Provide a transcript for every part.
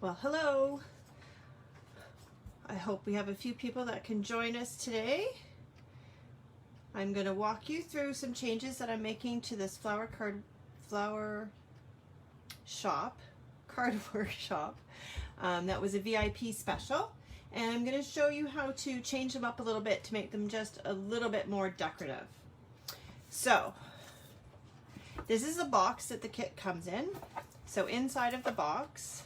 Well, hello. I hope we have a few people that can join us today. I'm going to walk you through some changes that I'm making to this flower shop, card workshop. That was a VIP special, and I'm going to show you how to change them up a little bit to make them just a little bit more decorative. So this is the box that the kit comes in. So inside of the box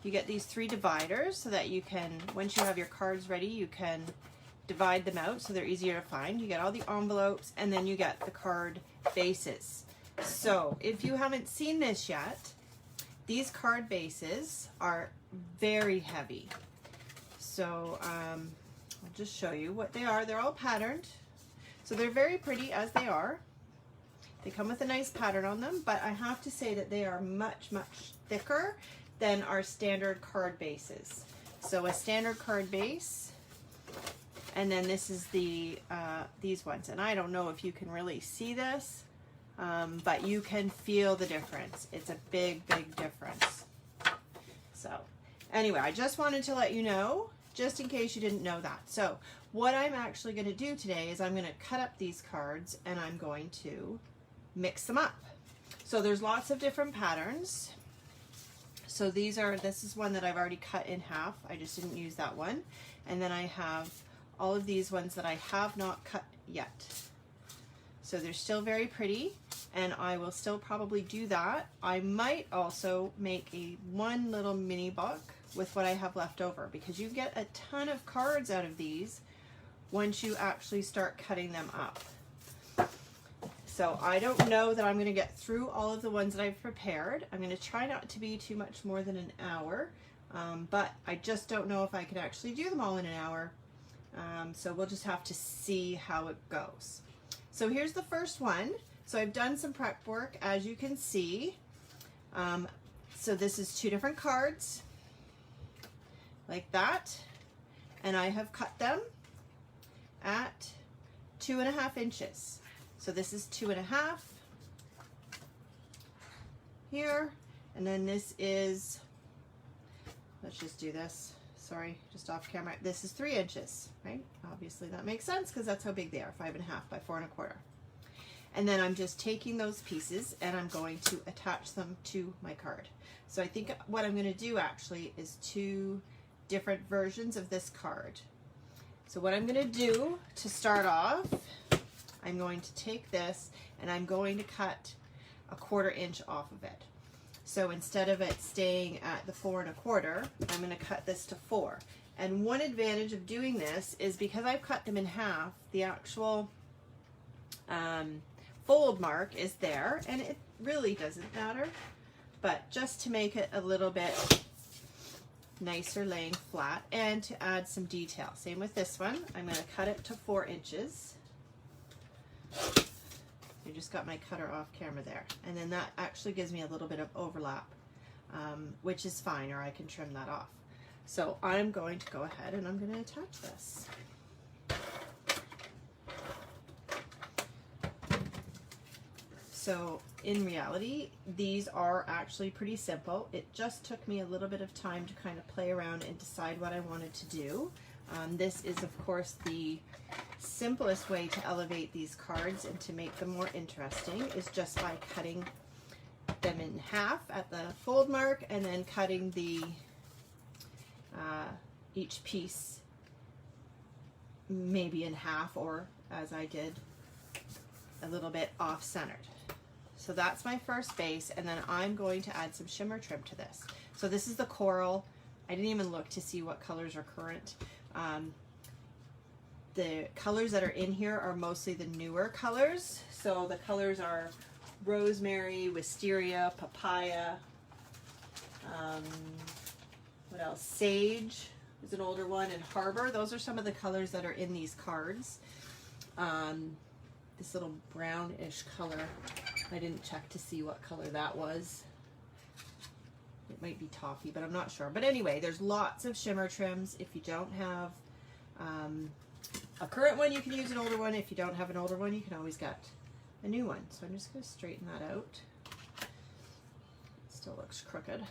you get these 3 dividers so that you can, once you have your cards ready, you can divide them out so they're easier to find. You get all the envelopes, and then you get the card bases. So if you haven't seen this yet, these card bases are very heavy. So I'll just show you what they are. They're all patterned. So they're very pretty as they are. They come with a nice pattern on them, but I have to say that they are much, much thicker than our standard card bases. So a standard card base, and then this is the these ones, and I don't know if you can really see this, but you can feel the difference. It's a big difference. So anyway, I just wanted to let you know, just in case you didn't know that. So what I'm actually going to do today is I'm going to cut up these cards and I'm going to mix them up. So there's lots of different patterns. So this is one that I've already cut in half. I just didn't use that one. And then I have all of these ones that I have not cut yet. So they're still very pretty, and I will still probably do that. I might also make one little mini book with what I have left over, because you get a ton of cards out of these once you actually start cutting them up. So I don't know that I'm going to get through all of the ones that I've prepared. I'm going to try not to be too much more than an hour, but I just don't know if I can actually do them all in an hour. So we'll just have to see how it goes. So here's the first one. So I've done some prep work, as you can see. So this is 2 different cards, like that, and I have cut them at 2.5 inches. So this is 2.5 here, and then this is, let's just do this, sorry, just off camera, this is 3 inches, right? Obviously that makes sense because that's how big they are, 5.5 by 4.25. And then I'm just taking those pieces and I'm going to attach them to my card. So I think what I'm going to do actually is 2 different versions of this card. So what I'm going to do to start off, I'm going to take this and I'm going to cut 1/4 inch off of it. So instead of it staying at the 4.25, I'm going to cut this to 4. And one advantage of doing this is because I've cut them in half, the actual fold mark is there, and it really doesn't matter, but just to make it a little bit nicer laying flat and to add some detail. Same with this one. I'm going to cut it to 4 inches. I just got my cutter off camera there, and then that actually gives me a little bit of overlap, which is fine, or I can trim that off. So I'm going to go ahead and I'm going to attach this. So in reality, these are actually pretty simple. It just took me a little bit of time to kind of play around and decide what I wanted to do. This is, of course, the simplest way to elevate these cards and to make them more interesting is just by cutting them in half at the fold mark and then cutting the each piece maybe in half, or as I did, a little bit off-centered. So that's my first base, and then I'm going to add some shimmer trim to this. So this is the coral. I didn't even look to see what colors are current. The colors that are in here are mostly the newer colors. So the colors are rosemary, wisteria, papaya, what else? Sage is an older one, and harbor. Those are some of the colors that are in these cards. This little brownish color, I didn't check to see what color that was. It might be toffee, but I'm not sure. But anyway, there's lots of shimmer trims. If you don't have a current one, you can use an older one. If you don't have an older one, you can always get a new one. So I'm just going to straighten that out. It still looks crooked.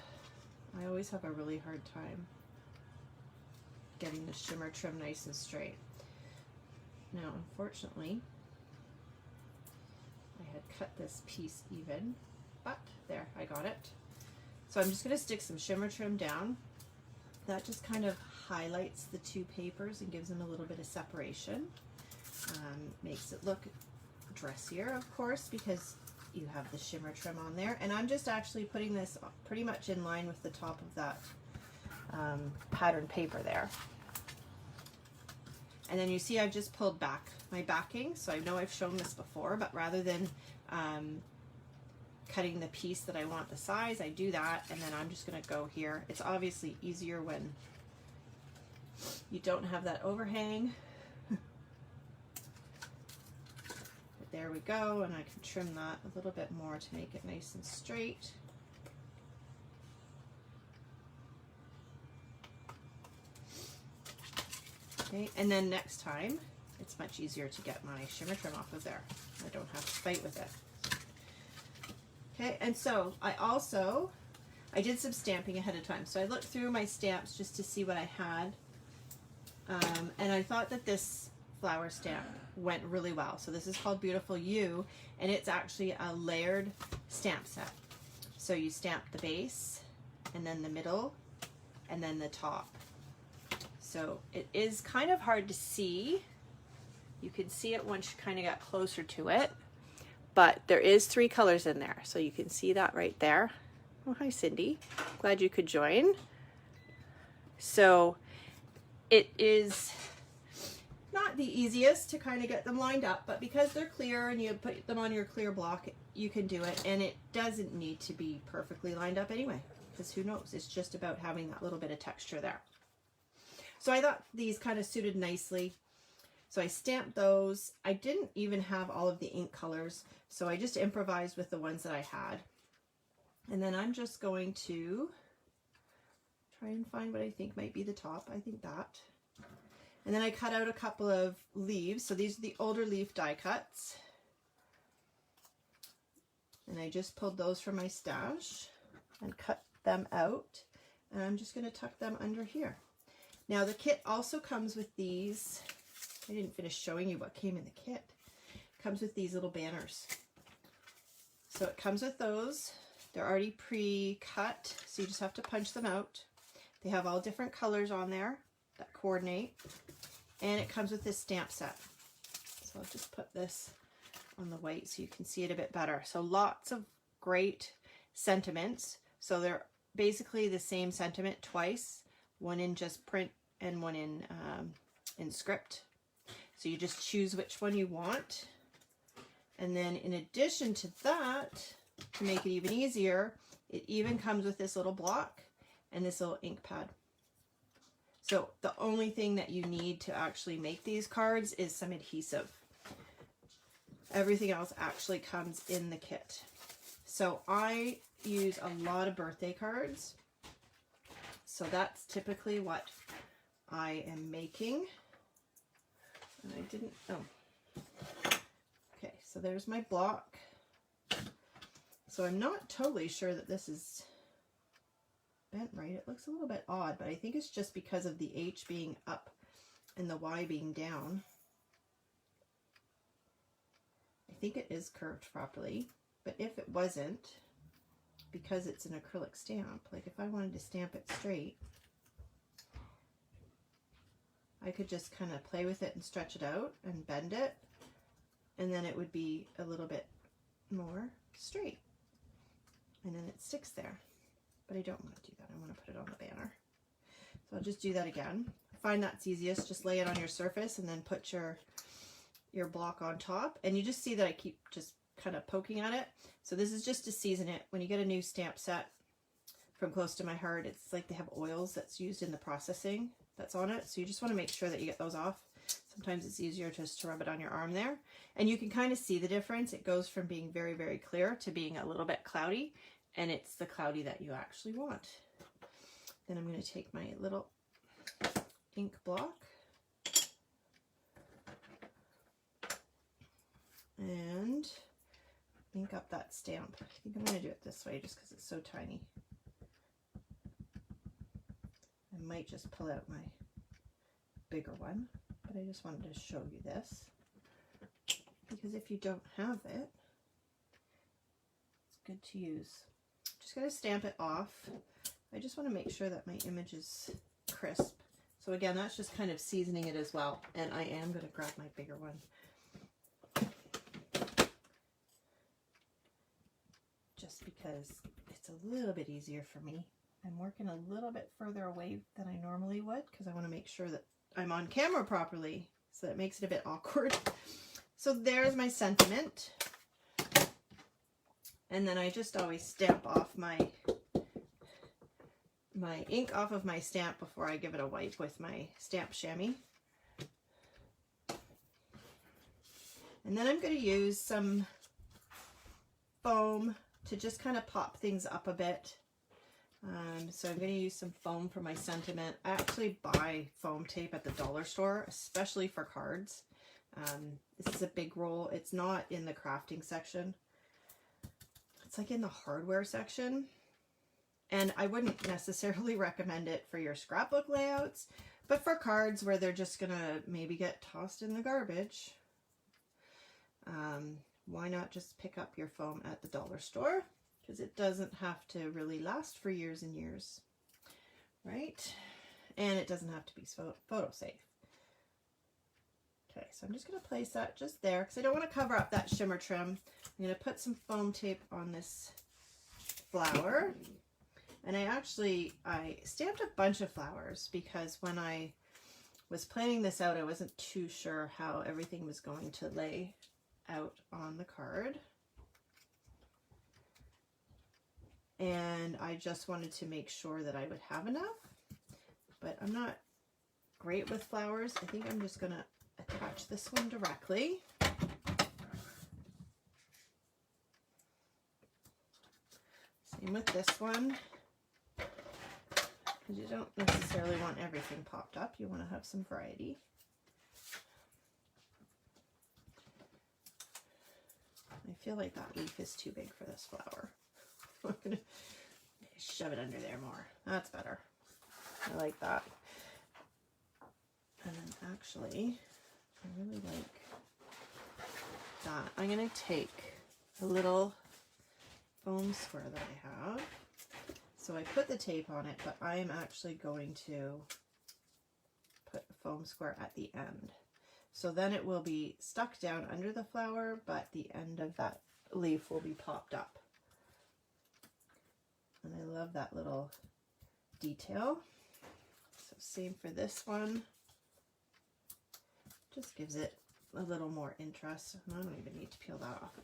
I always have a really hard time getting the shimmer trim nice and straight. Now, unfortunately, I had cut this piece even, but there, I got it. So I'm just going to stick some shimmer trim down. That just kind of highlights the two papers and gives them a little bit of separation. Makes it look dressier, of course, because you have the shimmer trim on there. And I'm just actually putting this pretty much in line with the top of that pattern paper there. And then you see I've just pulled back my backing, so I know I've shown this before, but rather than cutting the piece that I want the size, I do that, and then I'm just going to go here. It's obviously easier when you don't have that overhang. But there we go, and I can trim that a little bit more to make it nice and straight. Okay, and then next time, it's much easier to get my shimmer trim off of there. I don't have to fight with it. Okay, and so I did some stamping ahead of time. So I looked through my stamps just to see what I had. And I thought that this flower stamp went really well. So this is called Beautiful You, and it's actually a layered stamp set. So you stamp the base, and then the middle, and then the top. So it is kind of hard to see. You can see it once you kind of got closer to it, but there is 3 colors in there. So you can see that right there. Oh, hi Cindy, glad you could join. So it is not the easiest to kind of get them lined up, but because they're clear and you put them on your clear block, you can do it, and it doesn't need to be perfectly lined up anyway, because who knows, it's just about having that little bit of texture there. So I thought these kind of suited nicely. So I stamped those. I didn't even have all of the ink colors, so I just improvised with the ones that I had. And then I'm just going to try and find what I think might be the top. I think that. And then I cut out a couple of leaves. So these are the older leaf die cuts. And I just pulled those from my stash and cut them out. And I'm just going to tuck them under here. Now the kit also comes with these. I didn't finish showing you what came in the kit. It comes with these little banners. So it comes with those. They're already pre-cut, so you just have to punch them out. They have all different colors on there that coordinate. And it comes with this stamp set. So I'll just put this on the white so you can see it a bit better. So lots of great sentiments. So they're basically the same sentiment twice. One in just print and one in script. So you just choose which one you want. And then in addition to that, to make it even easier, it even comes with this little block and this little ink pad. So the only thing that you need to actually make these cards is some adhesive. Everything else actually comes in the kit. So I use a lot of birthday cards. So that's typically what I am making. And I didn't, okay, so there's my block. So I'm not totally sure that this is bent right. It looks a little bit odd, but I think it's just because of the H being up and the Y being down. I think it is curved properly, but if it wasn't, because it's an acrylic stamp, like if I wanted to stamp it straight, I could just kind of play with it and stretch it out and bend it, and then it would be a little bit more straight. And then it sticks there. But I don't want to do that. I want to put it on the banner. So I'll just do that again. I find that's easiest. Just lay it on your surface and then put your block on top. And you just see that I keep just kind of poking at it. So this is just to season it. When you get a new stamp set from Close to My Heart, it's like they have oils that's used in the processing that's on it. So you just want to make sure that you get those off. Sometimes it's easier just to rub it on your arm there. And you can kind of see the difference. It goes from being very, very clear to being a little bit cloudy. And it's the cloudy that you actually want. Then I'm going to take my little ink block and ink up that stamp. I think I'm going to do it this way just because it's so tiny. I might just pull out my bigger one, but I just wanted to show you this, because if you don't have it, it's good to use. Just going to stamp it off. I just want to make sure that my image is crisp. So again, that's just kind of seasoning it as well. And I am going to grab my bigger one, just because it's a little bit easier for me. I'm working a little bit further away than I normally would, because I want to make sure that I'm on camera properly, so that makes it a bit awkward. So there's my sentiment. And then I just always stamp off my ink off of my stamp before I give it a wipe with my stamp chamois. And then I'm going to use some foam to just kind of pop things up a bit. So I'm going to use some foam for my sentiment. I actually buy foam tape at the dollar store, especially for cards. This is a big roll. It's not in the crafting section. It's like in the hardware section. And I wouldn't necessarily recommend it for your scrapbook layouts, but for cards where they're just going to maybe get tossed in the garbage, why not just pick up your foam at the dollar store? Because it doesn't have to really last for years and years, right? And it doesn't have to be photo safe. Okay, so I'm just going to place that just there because I don't want to cover up that shimmer trim. I'm going to put some foam tape on this flower. And I stamped a bunch of flowers because when I was planning this out, I wasn't too sure how everything was going to lay out on the card. And I just wanted to make sure that I would have enough, but I'm not great with flowers. I think I'm just going to attach this one directly. Same with this one. Because you don't necessarily want everything popped up. You want to have some variety. I feel like that leaf is too big for this flower. I'm going to shove it under there more. That's better. I like that. And then actually, I really like that. I'm going to take a little foam square that I have. So I put the tape on it, but I am actually going to put a foam square at the end. So then it will be stuck down under the flower, but the end of that leaf will be popped up. And I love that little detail. So same for this one. Just gives it a little more interest. I don't even need to peel that off.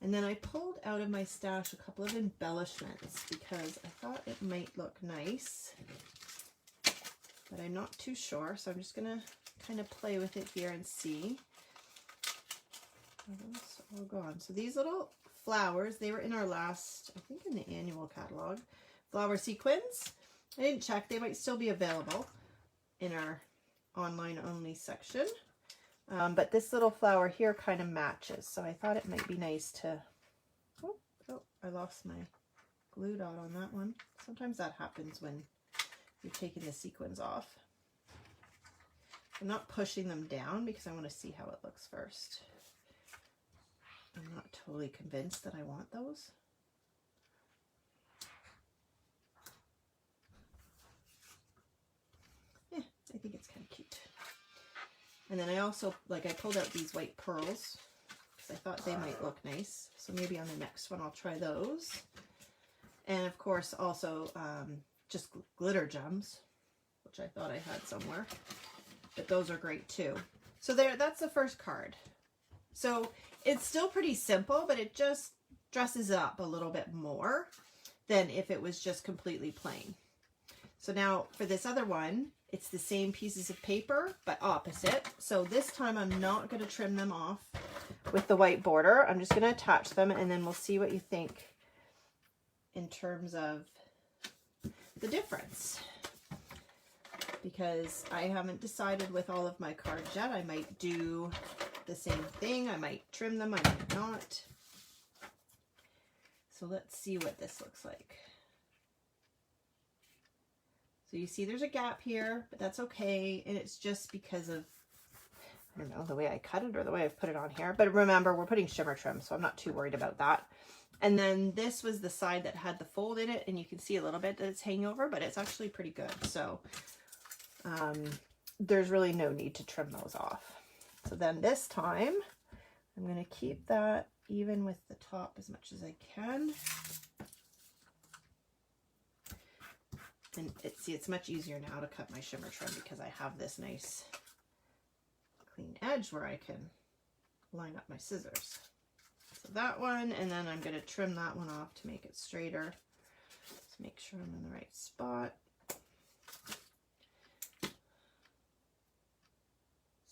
And then I pulled out of my stash a couple of embellishments because I thought it might look nice, but I'm not too sure. So I'm just going to kind of play with it here and see. Those all gone. So these little flowers, they were in our last, I think in the annual catalog, flower sequins. I didn't check. They might still be available in our online only section. But this little flower here kind of matches, so I thought it might be nice to, oh, I lost my glue dot on that one. Sometimes that happens when you're taking the sequins off. I'm not pushing them down because I want to see how it looks first. I'm not totally convinced that I want those. Yeah, I think it's kind of cute. And then I also, I pulled out these white pearls because I thought they might look nice. So maybe on the next one I'll try those. And of course also just glitter gems, which I thought I had somewhere. But those are great too. So that's the first card. So it's still pretty simple, but it just dresses it up a little bit more than if it was just completely plain. So now for this other one, it's the same pieces of paper, but opposite. So this time I'm not going to trim them off with the white border. I'm just going to attach them and then we'll see what you think in terms of the difference. Because I haven't decided with all of my cards yet. I might do the same thing. I might trim them, I might not. So let's see what this looks like. So you see there's a gap here, but that's okay. And it's just because of, I don't know, the way I cut it or the way I've put it on here. But remember, we're putting shimmer trim, so I'm not too worried about that. And then this was the side that had the fold in it, and you can see a little bit that it's hanging over, but it's actually pretty good. So there's really no need to trim those off. So then this time, I'm going to keep that even with the top as much as I can. And it's much easier now to cut my shimmer trim because I have this nice clean edge where I can line up my scissors. So that one, and then I'm going to trim that one off to make it straighter. Just make sure I'm in the right spot.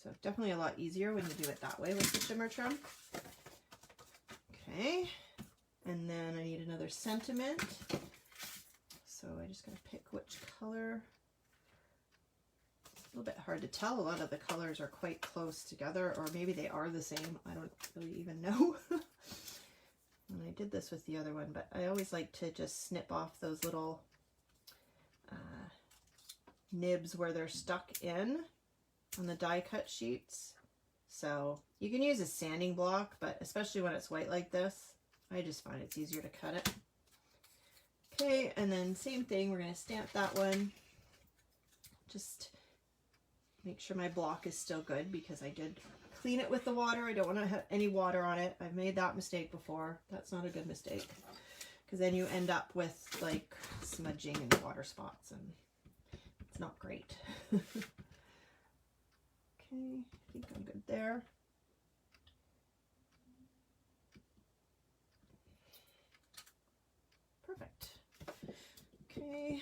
So definitely a lot easier when you do it that way with the shimmer trim. Okay, and then I need another sentiment. So I just got to pick which color. It's a little bit hard to tell. A lot of the colors are quite close together, or maybe they are the same. I don't really even know. And I did this with the other one, but I always like to just snip off those little nibs where they're stuck in on the die cut sheets. So you can use a sanding block, but especially when it's white like this, I just find it's easier to cut it. Okay, and then same thing, we're going to stamp that one. Just make sure my block is still good because I did clean it with the water. I don't want to have any water on it. I've made that mistake before. That's not a good mistake because then you end up with like smudging and water spots and it's not great. Okay, I think I'm good there. Perfect. Okay,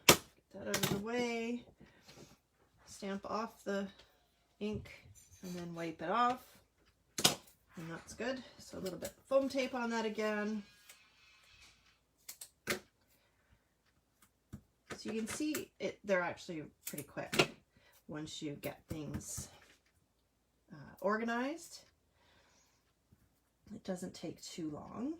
get that out of the way. Stamp off the ink and then wipe it off. And that's good. So a little bit of foam tape on that again. So you can see they're actually pretty quick once you get things organized. It doesn't take too long.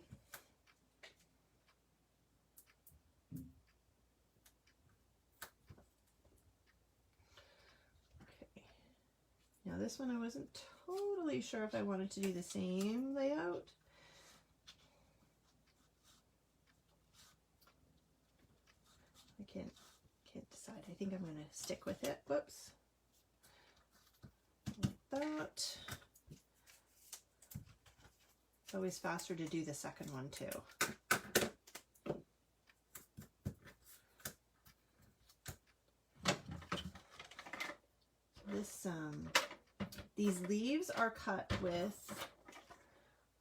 Now this one I wasn't totally sure if I wanted to do the same layout. I can't decide. I think I'm going to stick with it. Whoops. Like that. It's always faster to do the second one too. This these leaves are cut with,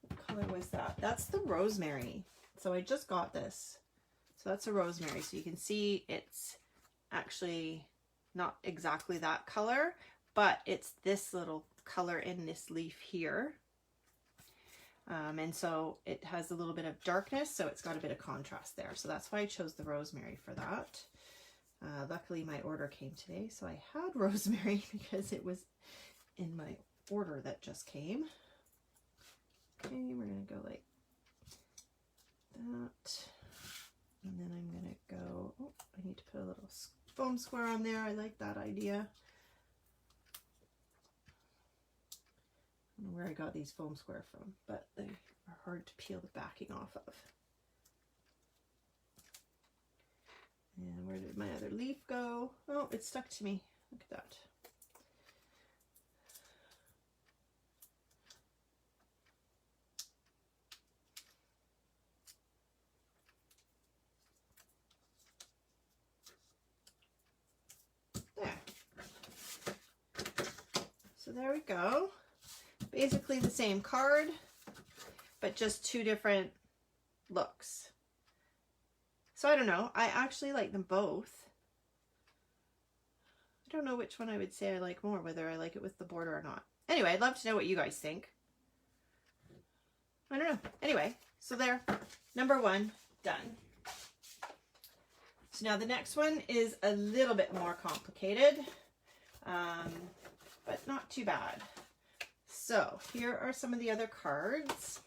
what color was that? That's the rosemary. So I just got this. So that's a rosemary. So you can see it's actually not exactly that color, but it's this little color in this leaf here. And so it has a little bit of darkness, so it's got a bit of contrast there. So that's why I chose the rosemary for that. Luckily my order came today, so I had rosemary because it was in my order that just came. Okay, we're going to go like that. And then I'm going to go, oh, I need to put a little foam square on there. I like that idea. I don't know where I got these foam square from, but they are hard to peel the backing off of. And where did my other leaf go? Oh, it stuck to me. Look at that. There. So there we go. Basically the same card, but just two different looks. So I don't know. I actually like them both. I don't know which one I would say I like more, whether I like it with the border or not. Anyway, I'd love to know what you guys think. I don't know. Anyway, so there, number one, done. So now the next one is a little bit more complicated, but not too bad. So here are some of the other cards.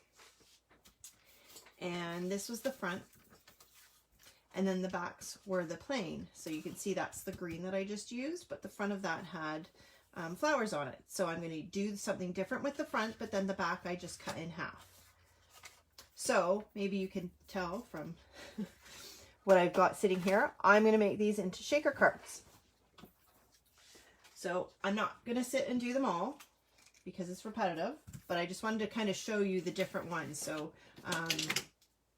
And this was the front. and then the backs were the plain. So you can see that's the green that I just used, but the front of that had flowers on it. So I'm going to do something different with the front, but then the back I just cut in half. So maybe you can tell from what I've got sitting here, I'm going to make these into shaker cards. So I'm not going to sit and do them all because it's repetitive, but I just wanted to kind of show you the different ones. So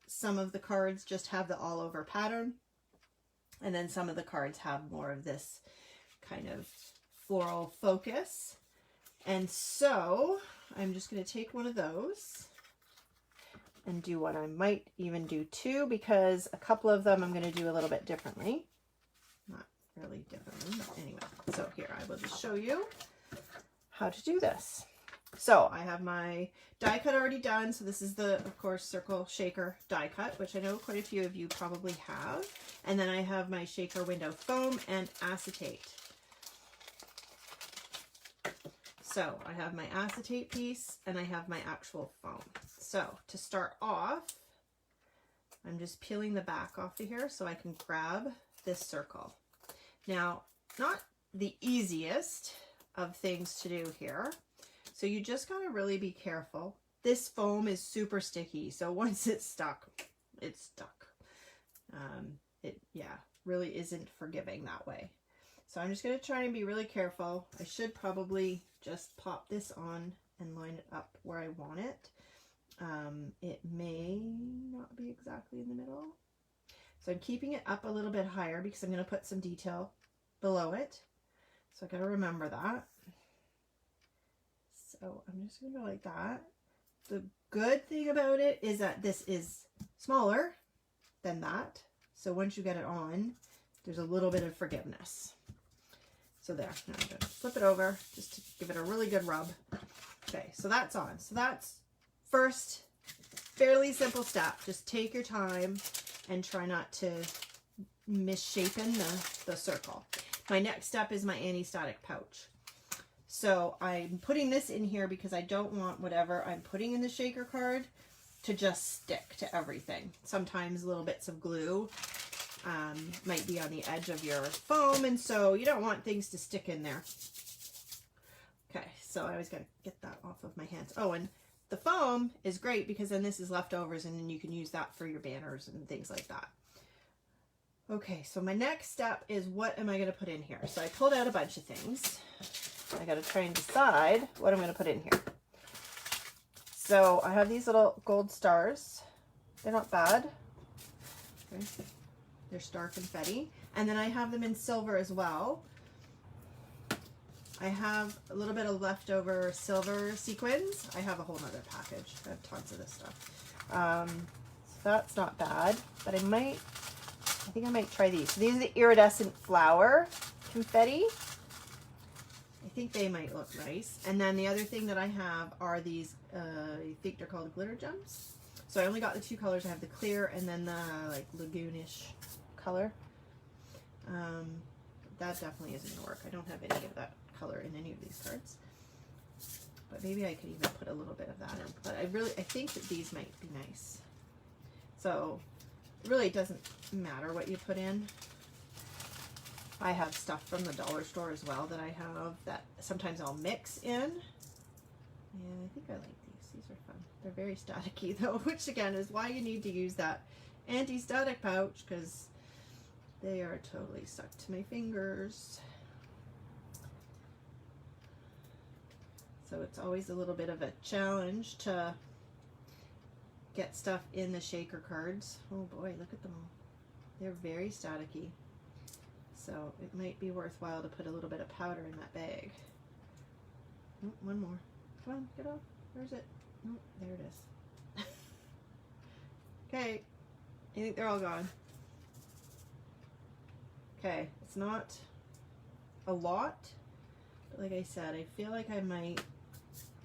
some of the cards just have the all over pattern, and then some of the cards have more of this kind of floral focus. And so I'm just going to take one of those and do one. I might even do two because a couple of them I'm going to do a little bit differently. Not really differently, but anyway. So here, I will just show you how to do this. So I have my die cut already done. So this is the, of course, circle shaker die cut, which I know quite a few of you probably have. And then I have my shaker window foam and acetate. So I have my acetate piece and I have my actual foam. So to start off, I'm just peeling the back off of here so I can grab this circle. Now, not the easiest of things to do here. So you just gotta really be careful. This foam is super sticky. So once it's stuck, it's stuck. It really isn't forgiving that way. So I'm just going to try and be really careful. I should probably just pop this on and line it up where I want it. It may not be exactly in the middle. So I'm keeping it up a little bit higher because I'm going to put some detail below it. So I got to remember that. So I'm just going to go like that. The good thing about it is that this is smaller than that. So once you get it on, there's a little bit of forgiveness. So there, now I'm going to flip it over just to give it a really good rub. Okay, so that's on. So that's first fairly simple step. Just take your time and try not to misshapen the circle. My next step is my anti-static pouch. So I'm putting this in here because I don't want whatever I'm putting in the shaker card to just stick to everything. Sometimes little bits of glue might be on the edge of your foam, and so you don't want things to stick in there. Okay, so I always got to get that off of my hands. Oh, and the foam is great because then this is leftovers and then you can use that for your banners and things like that. Okay, so my next step is what am I going to put in here? So I pulled out a bunch of things. I got to try and decide what I'm going to put in here. So I have these little gold stars. They're not bad. Okay. They're star confetti. And then I have them in silver as well. I have a little bit of leftover silver sequins. I have a whole nother package. I have tons of this stuff. So that's not bad, but I think I might try these. So these are the iridescent flower confetti. I think they might look nice. And then the other thing that I have are these, I think they're called glitter gems. So I only got the two colors. I have the clear and then the like lagoonish color. That definitely isn't gonna work. I don't have any of that color in any of these cards. But maybe I could even put a little bit of that in. But I think that these might be nice. So it really doesn't matter what you put in. I have stuff from the dollar store as well that I have that sometimes I'll mix in. And I think I like these. These are fun. They're very staticky though, which again is why you need to use that anti-static pouch because they are totally stuck to my fingers. So it's always a little bit of a challenge to get stuff in the shaker cards. Oh boy, look at them all. They're very staticky. So it might be worthwhile to put a little bit of powder in that bag. Oh, one more. Come on, get off. Where's it? Oh, there it is. Okay. I think they're all gone. Okay, it's not a lot, but like I said, I feel like I might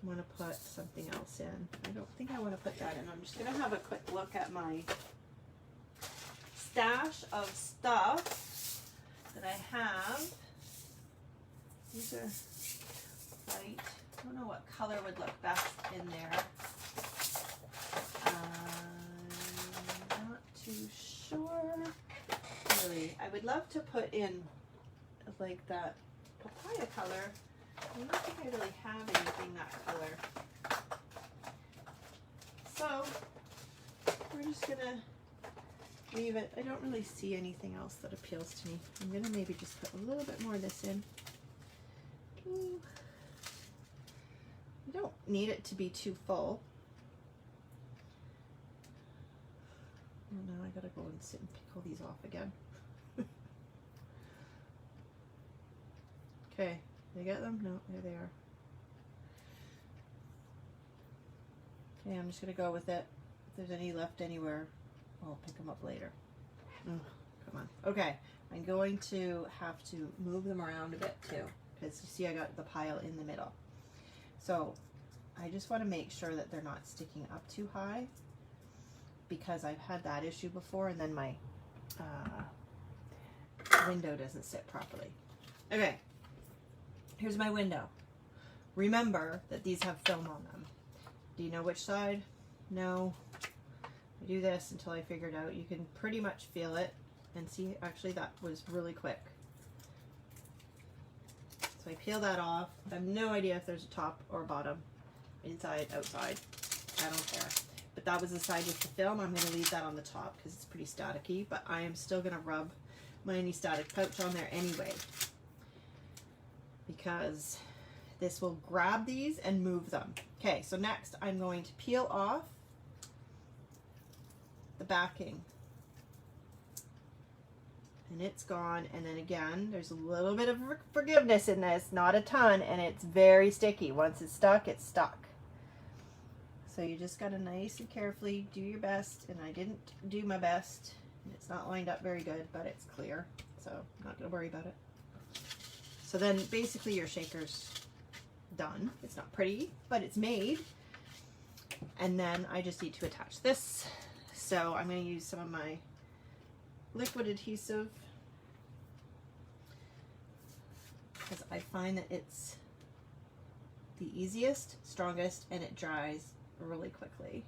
want to put something else in. I don't think I want to put that in. I'm just going to have a quick look at my stash of stuff that I have. These are white. I don't know what color would look best in there. I'm not too sure. I would love to put in like that papaya color. I don't think I really have anything that color. So we're just gonna leave it. I don't really see anything else that appeals to me. I'm gonna maybe just put a little bit more of this in. Ooh. You don't need it to be too full. Oh, now I gotta go and sit and pick all these off again. Okay, did I get them? No, there they are. Okay, I'm just gonna go with it. If there's any left anywhere, I'll pick them up later. Oh, come on. Okay, I'm going to have to move them around a bit too, because you see I got the pile in the middle. So I just want to make sure that they're not sticking up too high, because I've had that issue before, and then my window doesn't sit properly. Okay, here's my window. Remember that these have film on them. Do you know which side? No. I do this until I figure it out. You can pretty much feel it and see, actually that was really quick. So I peel that off. I have no idea if there's a top or a bottom, inside, outside. I don't care. But that was the side with the film. I'm going to leave that on the top because it's pretty staticky, but I am still going to rub my anti-static pouch on there anyway, because this will grab these and move them. Okay, so next I'm going to peel off the backing. And it's gone, and then again, there's a little bit of forgiveness in this, not a ton, and it's very sticky. Once it's stuck, it's stuck. So you just gotta nice and carefully do your best, and I didn't do my best. It's not lined up very good, but it's clear, so I'm not gonna worry about it. So then basically your shaker's done. It's not pretty, but it's made. And then I just need to attach this. So I'm going to use some of my liquid adhesive, because I find that it's the easiest, strongest, and it dries really quickly.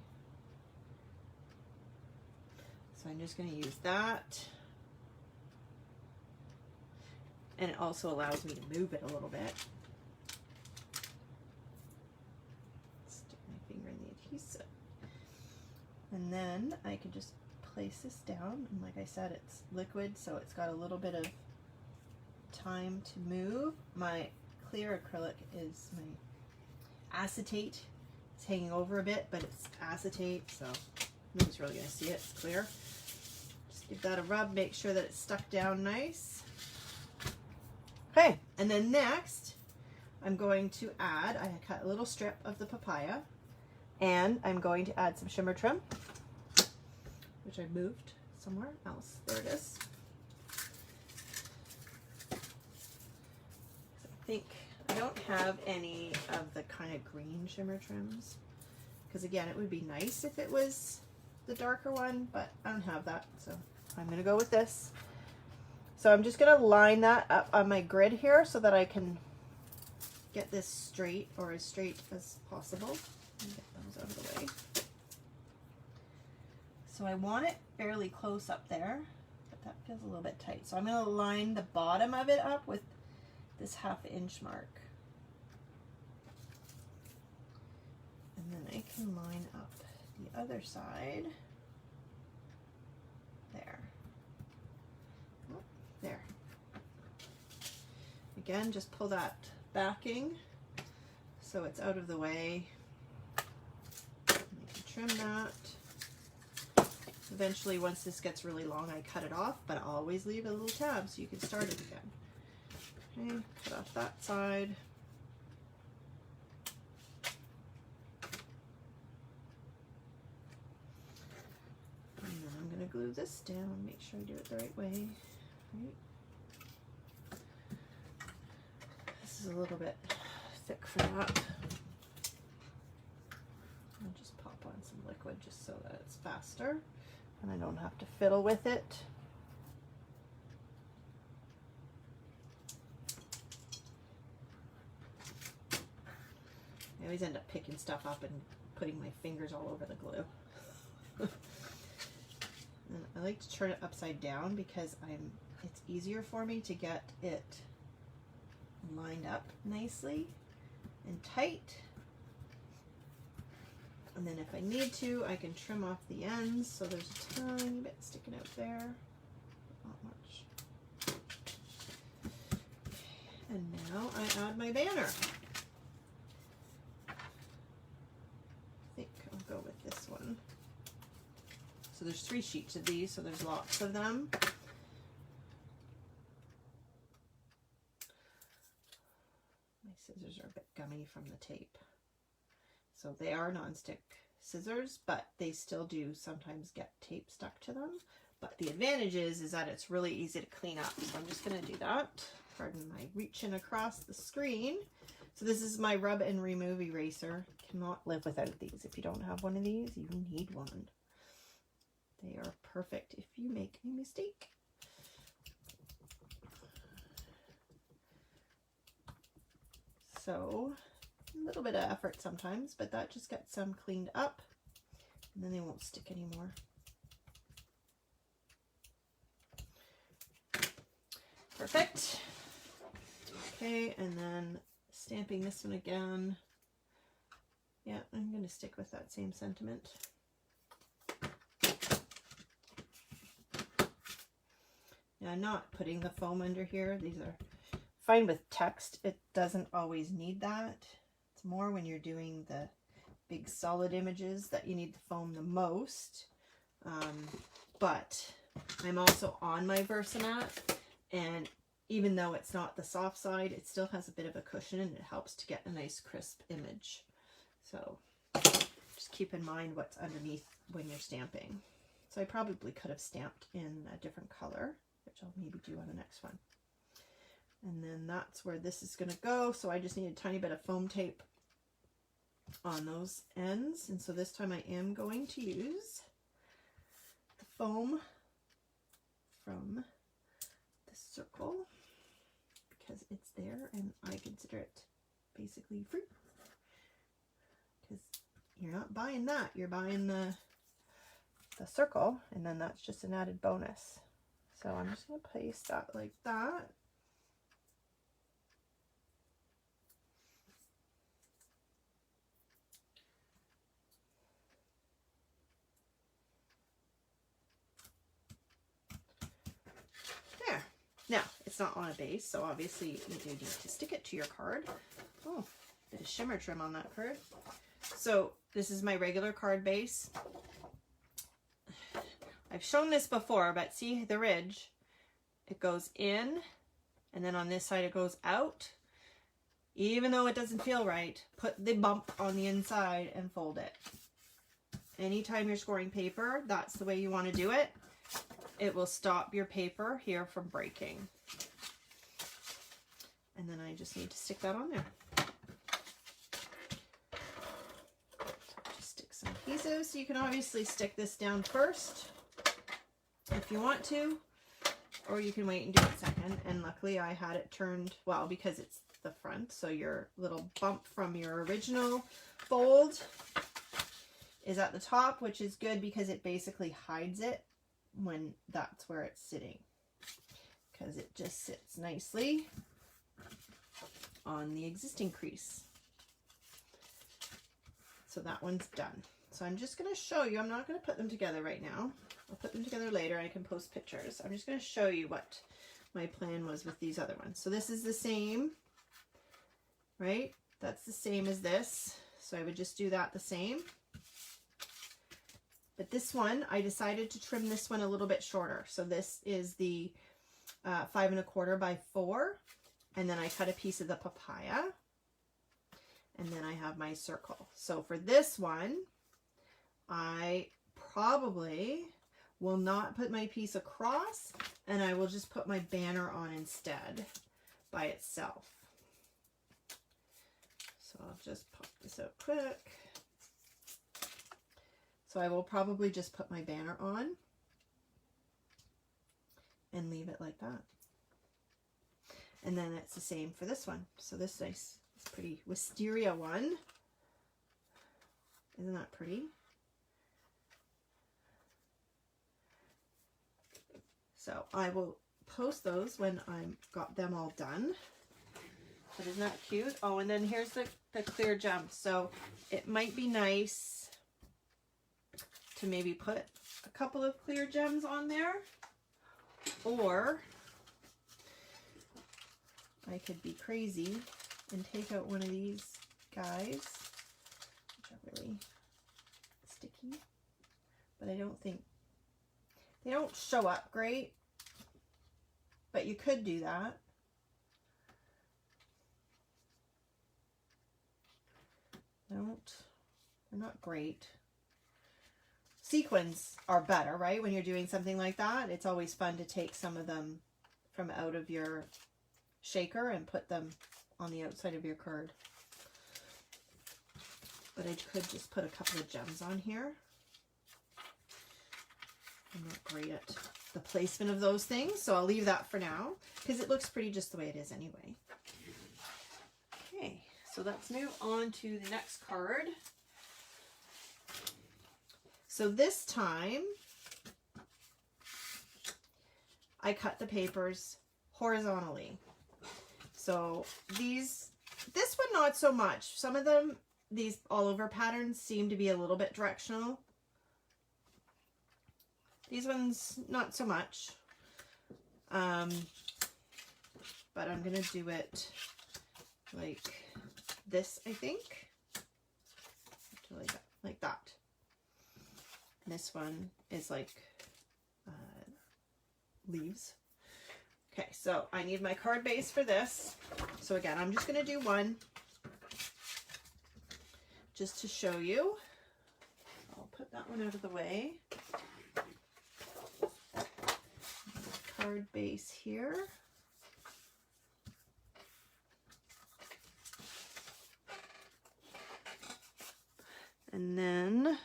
So I'm just going to use that. And it also allows me to move it a little bit. Stick my finger in the adhesive. And then I can just place this down. And like I said, it's liquid, so it's got a little bit of time to move. My clear acrylic is my acetate. It's hanging over a bit, but it's acetate, so nobody's really going to see it. It's clear. Just give that a rub, make sure that it's stuck down nice. Okay, and then next I'm going to add, I cut a little strip of the papaya, and I'm going to add some shimmer trim, which I moved somewhere else. There it is. I think I don't have any of the kind of green shimmer trims, because again, it would be nice if it was the darker one, but I don't have that, so I'm going to go with this. So I'm just going to line that up on my grid here so that I can get this straight, or as straight as possible. And get those out of the way. So I want it fairly close up there, but that feels a little bit tight. So I'm going to line the bottom of it up with this 1/2 inch mark. And then I can line up the other side. There. There. Again, just pull that backing so it's out of the way. You can trim that. Eventually, once this gets really long, I cut it off, but I always leave a little tab so you can start it again. Okay, cut off that side. And then I'm going to glue this down, make sure I do it the right way. Right. This is a little bit thick for that. I'll just pop on some liquid just so that it's faster and I don't have to fiddle with it. I always end up picking stuff up and putting my fingers all over the glue. And I like to turn it upside down because I'm it's easier for me to get it lined up nicely and tight. And then if I need to, I can trim off the ends so there's a tiny bit sticking out there. Not much. And now I add my banner. I think I'll go with this one. So there's 3 sheets of these, so there's lots of them. My scissors are a bit gummy from the tape. So they are non-stick scissors, but they still do sometimes get tape stuck to them. But the advantage is that it's really easy to clean up. So I'm just going to do that. Pardon my reaching across the screen. So this is my rub and remove eraser. Cannot live without these. If you don't have one of these, you need one. They are perfect if you make a mistake. So a little bit of effort sometimes, but that just gets them cleaned up and then they won't stick anymore. Perfect. Okay, and then stamping this one again. Yeah, I'm going to stick with that same sentiment. Now I'm not putting the foam under here. These are fine with text. It doesn't always need that. It's more when you're doing the big solid images that you need the foam the most. But I'm also on my Versamat, and even though it's not the soft side, it still has a bit of a cushion and it helps to get a nice crisp image. So just keep in mind what's underneath when you're stamping. So I probably could have stamped in a different color, which I'll maybe do on the next one. And then that's where this is going to go. So I just need a tiny bit of foam tape on those ends. And so this time I am going to use the foam from the circle because it's there and I consider it basically free. Because you're not buying that, you're buying the circle, and then that's just an added bonus. So I'm just going to place that like that. There. Now, it's not on a base, so obviously you do need to stick it to your card. Oh, bit of shimmer trim on that card. So this is my regular card base. I've shown this before, but see the ridge? It goes in, and then on this side it goes out. Even though it doesn't feel right, put the bump on the inside and fold it. Anytime you're scoring paper, that's the way you want to do it. It will stop your paper here from breaking. And then I just need to stick that on there. Just stick some adhesive. So you can obviously stick this down first if you want to, or you can wait and do it second. And luckily I had it turned, well, because it's the front, so your little bump from your original fold is at the top, which is good because it basically hides it when that's where it's sitting, because it just sits nicely on the existing crease. So that one's done. So I'm just going to show you, I'm not going to put them together right now. I'll put them together later. I can post pictures. I'm just going to show you what my plan was with these other ones. So this is the same, right? That's the same as this. So I would just do that the same. But this one, I decided to trim this one a little bit shorter. So this is the 5 1/4 by 4. And then I cut a piece of the papaya. And then I have my circle. So for this one, I probably will not put my piece across, and I will just put my banner on instead by itself. So I'll just pop this out quick. So I will probably just put my banner on and leave it like that. And then it's the same for this one. So this nice, this pretty wisteria one. Isn't that pretty? So I will post those when I've got them all done. But isn't that cute? Oh, and then here's the clear gems. So it might be nice to maybe put a couple of clear gems on there, or I could be crazy and take out one of these guys, which are really sticky, but I don't think, they don't show up great, but you could do that. They're not great. Sequins are better, right? When you're doing something like that, it's always fun to take some of them from out of your shaker and put them on the outside of your card. But I could just put a couple of gems on here. I'm not great at the placement of those things, so I'll leave that for now because it looks pretty just the way it is anyway. Okay, so let's move on to the next card. So this time, I cut the papers horizontally. So this one not so much. Some of them, these all over patterns seem to be a little bit directional. These ones not so much. But I'm gonna do it like this, I think. Like that. And this one is like leaves. Okay, so I need my card base for this. So again, I'm just going to do one just to show you. I'll put that one out of the way. Card base here. And then,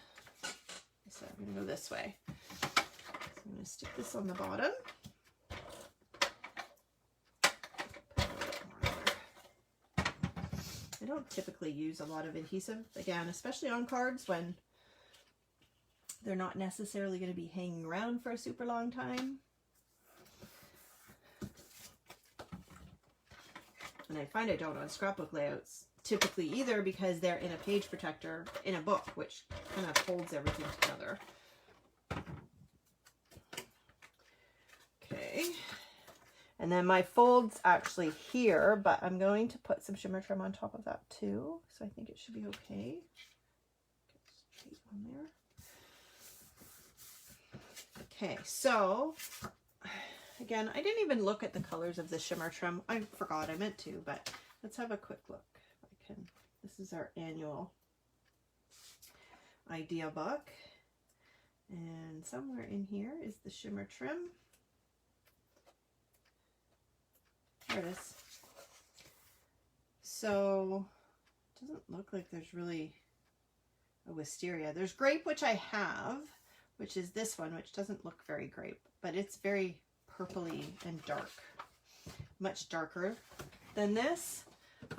so I'm going to go this way. So I'm going to stick this on the bottom. I don't typically use a lot of adhesive, again, especially on cards when they're not necessarily going to be hanging around for a super long time. And I find I don't on scrapbook layouts typically either, because they're in a page protector in a book, which kind of holds everything together. Okay. And then my fold's actually here, but I'm going to put some shimmer trim on top of that too. So I think it should be okay. Get straight on there. Okay, so again, I didn't even look at the colors of the shimmer trim. I forgot, I meant to, but let's have a quick look. If I can. This is our annual idea book. And somewhere in here is the shimmer trim. There it is. So it doesn't look like there's really a wisteria. There's grape, which I have, which is this one, which doesn't look very grape, but it's very purpley and dark, much darker than this.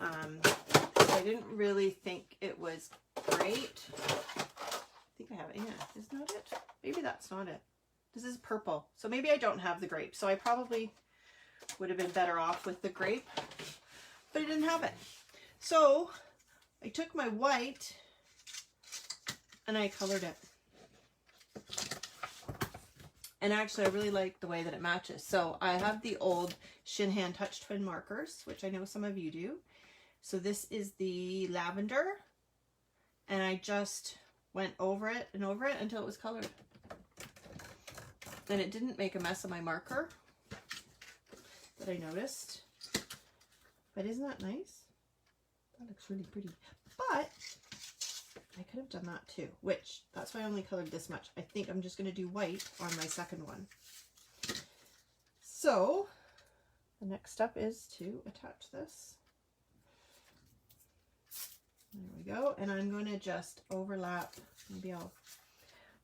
I didn't really think it was great. I think I have it. Yeah, isn't that it? Maybe that's not it. This is purple, so maybe I don't have the grape. So I probably would have been better off with the grape, but I didn't have it. So I took my white and I colored it. And actually I really like the way that it matches. So I have the old Shin Hand Touch Twin markers, which I know some of you do. So this is the lavender, and I just went over it and over it until it was colored. Then it didn't make a mess of my marker that I noticed. But isn't that nice? That looks really pretty. But I could have done that too, which that's why I only colored this much. I think I'm just going to do white on my second one. So the next step is to attach this. There we go. And I'm going to just overlap. Maybe I'll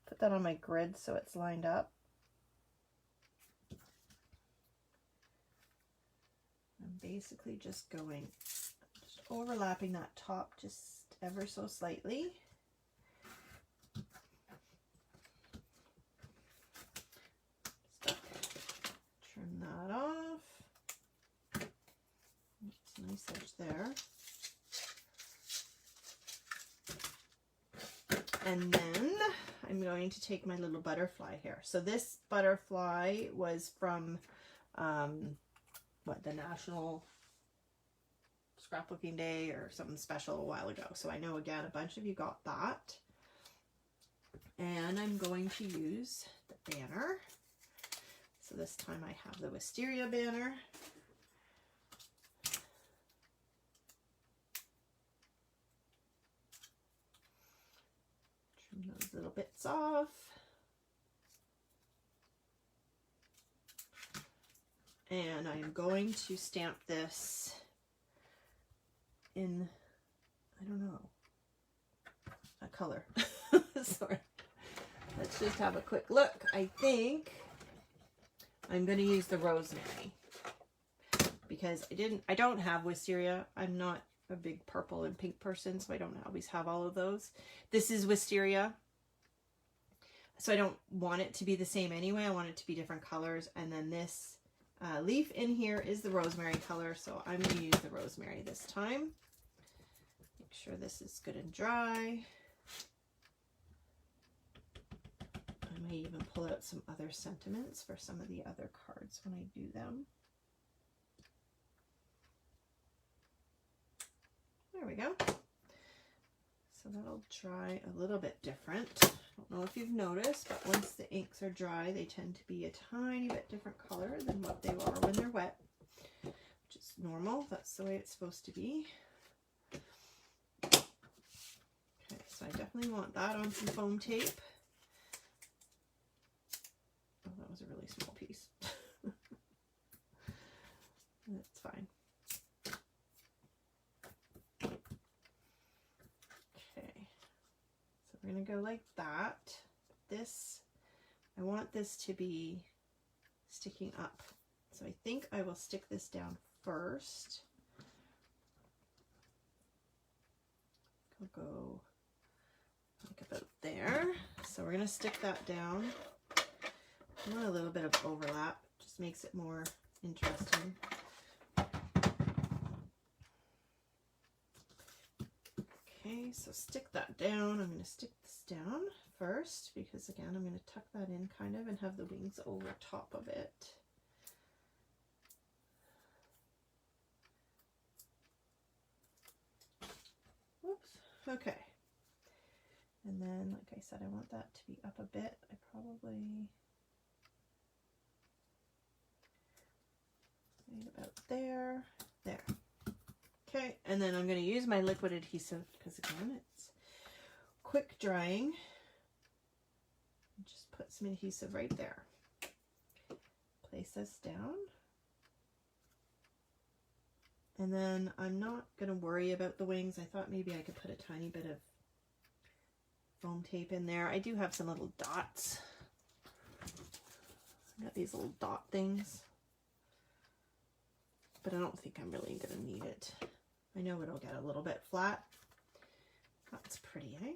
put that on my grid so it's lined up. I'm basically just overlapping that top just ever so slightly. Trim that And then I'm going to take my little butterfly here. So this butterfly was from, the National Scrapbooking Day or something special a while ago. So I know, again, a bunch of you got that. And I'm going to use the banner. So this time I have the wisteria banner. Trim those little bits off. And I'm going to stamp this in, I don't know, a color. Sorry. Let's just have a quick look. I think I'm going to use the rosemary because I don't have wisteria. I'm not a big purple and pink person, so I don't always have all of those. This is wisteria, so I don't want it to be the same anyway. I want it to be different colors. And then this leaf in here is the rosemary color, so I'm going to use the rosemary this time. Make sure this is good and dry. I may even pull out some other sentiments for some of the other cards when I do them. There we go. So that'll dry a little bit different. I don't know if you've noticed, but once the inks are dry, they tend to be a tiny bit different color than what they are when they're wet, which is normal. That's the way it's supposed to be. Okay, so I definitely want that on some foam tape. Oh, that was a really small piece. That's fine. We're going to go like that. This, I want this to be sticking up. So I think I will stick this down first. I'll go like about there. So we're going to stick that down. I want a little bit of overlap. Just makes it more interesting. Okay, so stick that down. I'm going to stick this down first because, again, I'm going to tuck that in kind of and have the wings over top of it. Whoops. Okay. And then, like I said, I want that to be up a bit. I probably made about there. There. Okay, and then I'm going to use my liquid adhesive because, again, it's quick drying. Just put some adhesive right there. Place this down. And then I'm not going to worry about the wings. I thought maybe I could put a tiny bit of foam tape in there. I do have some little dots. I've got these little dot things. But I don't think I'm really going to need it. I know it'll get a little bit flat. That's pretty, eh?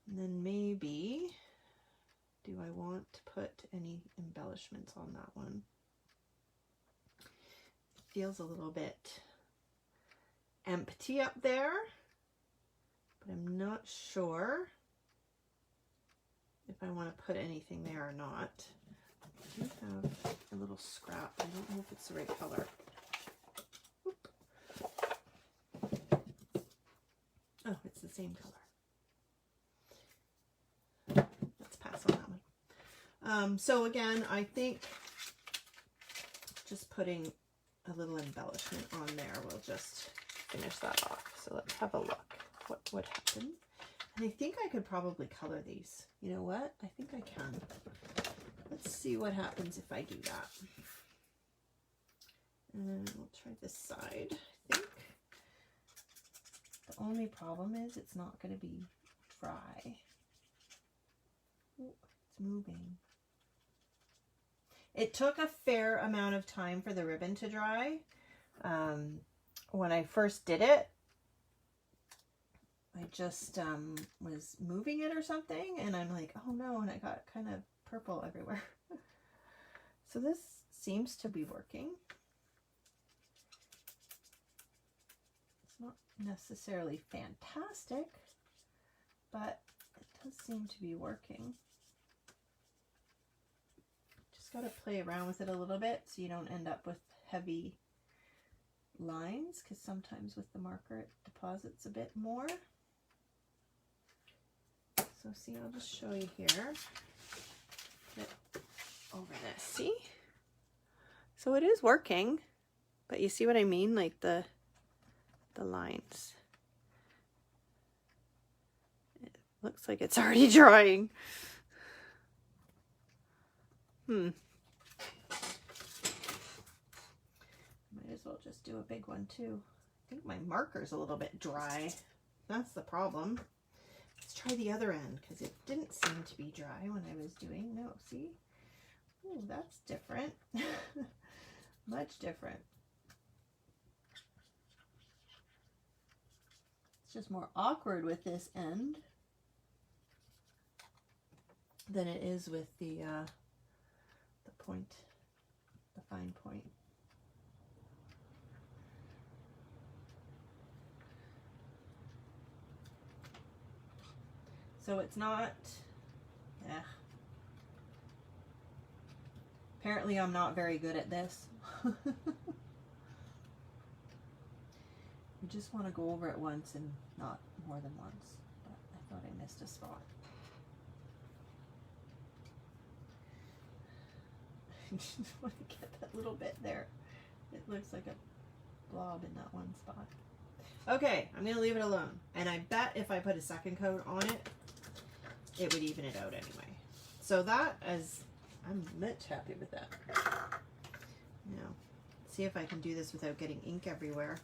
And then maybe, do I want to put any embellishments on that one? It feels a little bit empty up there, but I'm not sure if I want to put anything there or not. I do have a little scrap. I don't know if it's the right color. Whoop. Oh, it's the same color. Let's pass on that one. So again, I think just putting a little embellishment on there will just finish that off. So let's have a look. What would happen? And I think I could probably color these. You know what? I think I can. Let's see what happens if I do that. And we'll try this side, I think. The only problem is it's not going to be dry. Ooh, it's moving. It took a fair amount of time for the ribbon to dry. When I first did it, I just was moving it or something, and I'm like, oh no, and I got kind of purple everywhere. So this seems to be working. It's not necessarily fantastic, but it does seem to be working. Just got to play around with it a little bit so you don't end up with heavy lines, because sometimes with the marker it deposits a bit more. So see, I'll just show you here. Get over this. See? So it is working, but you see what I mean? Like the lines. It looks like it's already drying. Might as well just do a big one too. I think my marker's a little bit dry. That's the problem. Let's try the other end, because it didn't seem to be dry when I was doing. No, see? Oh, that's different. Much different. It's just more awkward with this end than it is with the point, the fine point. So it's not, apparently I'm not very good at this. You just want to go over it once and not more than once, but I thought I missed a spot. I just want to get that little bit there. It looks like a blob in that one spot. Okay, I'm going to leave it alone. And I bet if I put a second coat on it, it would even it out anyway. So that is, I'm much happy with that. Now, see if I can do this without getting ink everywhere.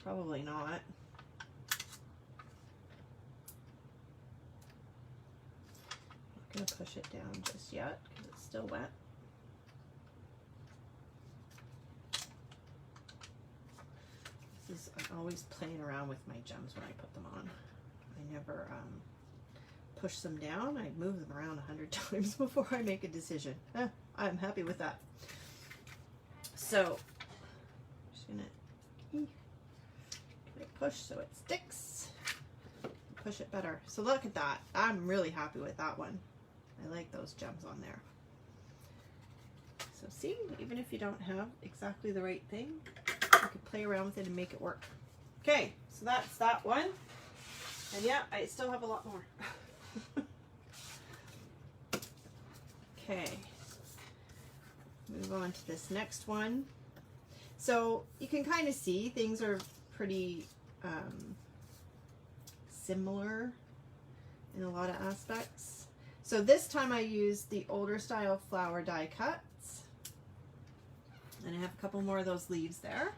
Probably not. I'm not going to push it down just yet because it's still wet. I'm always playing around with my gems when I put them on. I never push them down. I move them around 100 times before I make a decision. I'm happy with that. So I'm just gonna push so it sticks. Push it better. So look at that. I'm really happy with that one. I like those gems on there. So see, even if you don't have exactly the right thing, you can play around with it and make it work. Okay, so that's that one. And yeah, I still have a lot more. Okay, move on to this next one. So you can kind of see things are pretty similar in a lot of aspects. So this time I used the older style flower die cuts. And I have a couple more of those leaves there.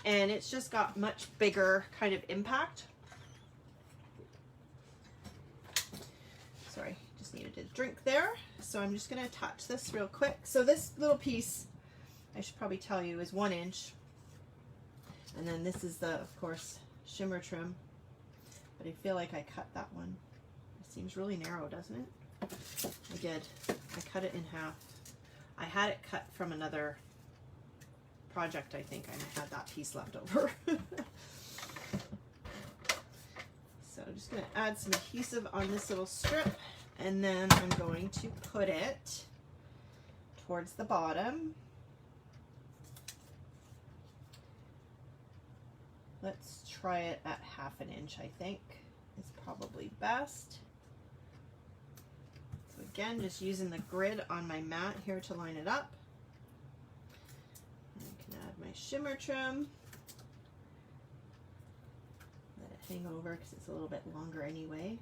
And it's just got much bigger kind of impact. Sorry, just needed a drink there. So I'm just going to touch this real quick. So this little piece, I should probably tell you, is 1 inch. And then this is the, of course, shimmer trim. But I feel like I cut that one. It seems really narrow, doesn't it? I did. I cut it in half. I had it cut from another project, I think. I had that piece left over. So I'm just going to add some adhesive on this little strip, and then I'm going to put it towards the bottom. Let's try it at 1/2 inch, I think is probably best. So again, just using the grid on my mat here to line it up. And I can add my shimmer trim. Let it hang over because it's a little bit longer anyway.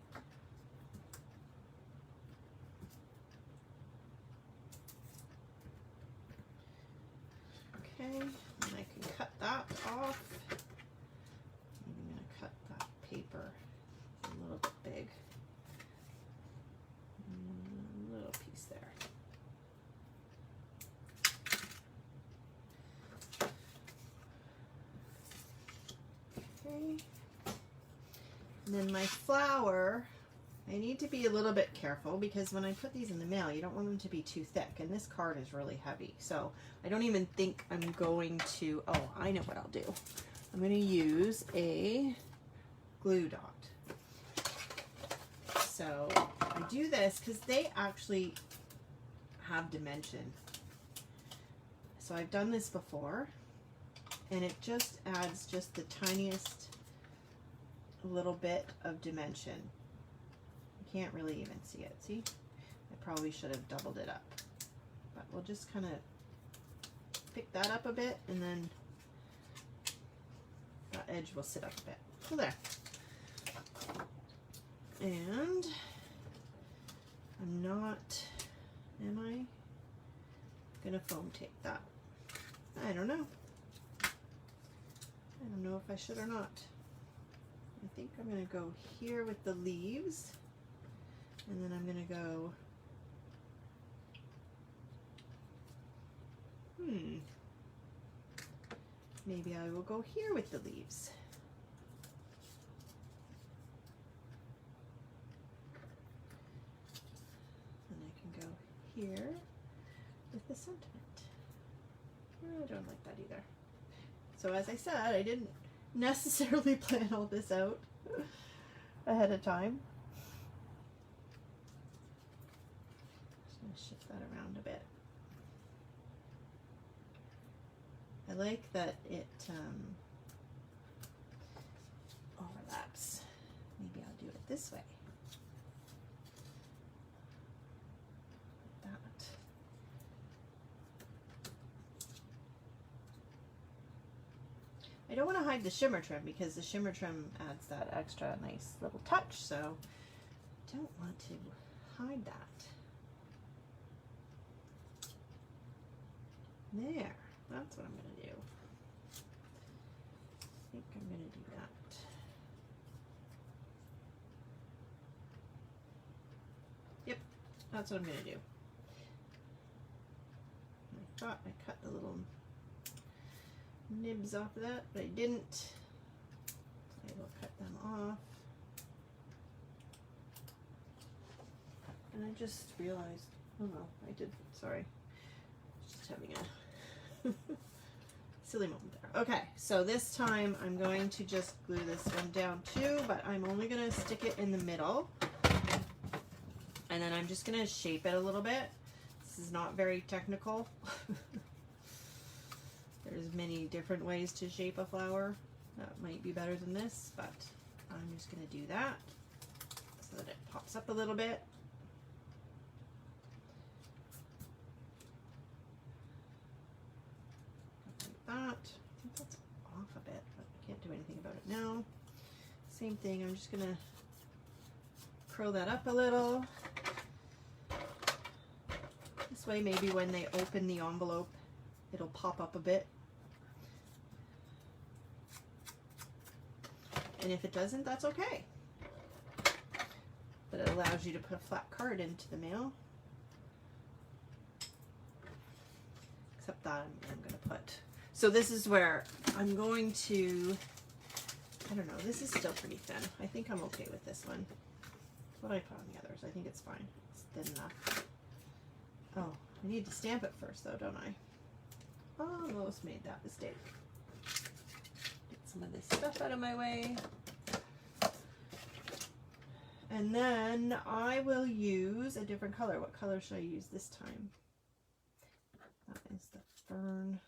Okay, and I can cut that off. I'm going to cut that paper a little bit big. A little piece there. Okay. And then my flower, I need to be a little bit careful because when I put these in the mail, you don't want them to be too thick. And this card is really heavy. So I don't even think I'm going to, oh, I know what I'll do. I'm going to use a glue dot. So I do this because they actually have dimension. So I've done this before, and it just adds just the tiniest little bit of dimension. You can't really even see it. See? I probably should have doubled it up. But we'll just kind of pick that up a bit, and then that edge will sit up a bit. So there. And I'm not, am I gonna foam tape that? I don't know. I don't know if I should or not. I think I'm gonna go here with the leaves, and then I'm gonna go, maybe I will go here with the leaves. And I can go here with the sentiment. I don't like that either. So as I said, I didn't necessarily plan all this out ahead of time. Just going to shift that around a bit. I like that it overlaps. Maybe I'll do it this way. Like that. I don't want to hide the shimmer trim because the shimmer trim adds that extra nice little touch, so I don't want to hide that. There, that's what I'm going to do. I think I'm going to do that. Yep, that's what I'm going to do. I thought I cut the little nibs off of that, but I didn't. I will cut them off. And I just realized, oh no, I did, sorry. Just having a silly moment there. Okay, so this time I'm going to just glue this one down too, but I'm only going to stick it in the middle. And then I'm just going to shape it a little bit. This is not very technical. There's many different ways to shape a flower that might be better than this, but I'm just going to do that so that it pops up a little bit. Like that. I think that's off a bit, but I can't do anything about it now. Same thing, I'm just going to curl that up a little. This way maybe when they open the envelope, it'll pop up a bit. And if it doesn't, that's okay. But it allows you to put a flat card into the mail. Except that I'm going to put. So this is where I'm going to, I don't know, this is still pretty thin. I think I'm okay with this one. What did I put on the others? I think it's fine. It's thin enough. Oh, I need to stamp it first though, don't I? Almost made that mistake. Get some of this stuff out of my way. And then I will use a different color. What color should I use this time? That is the fern.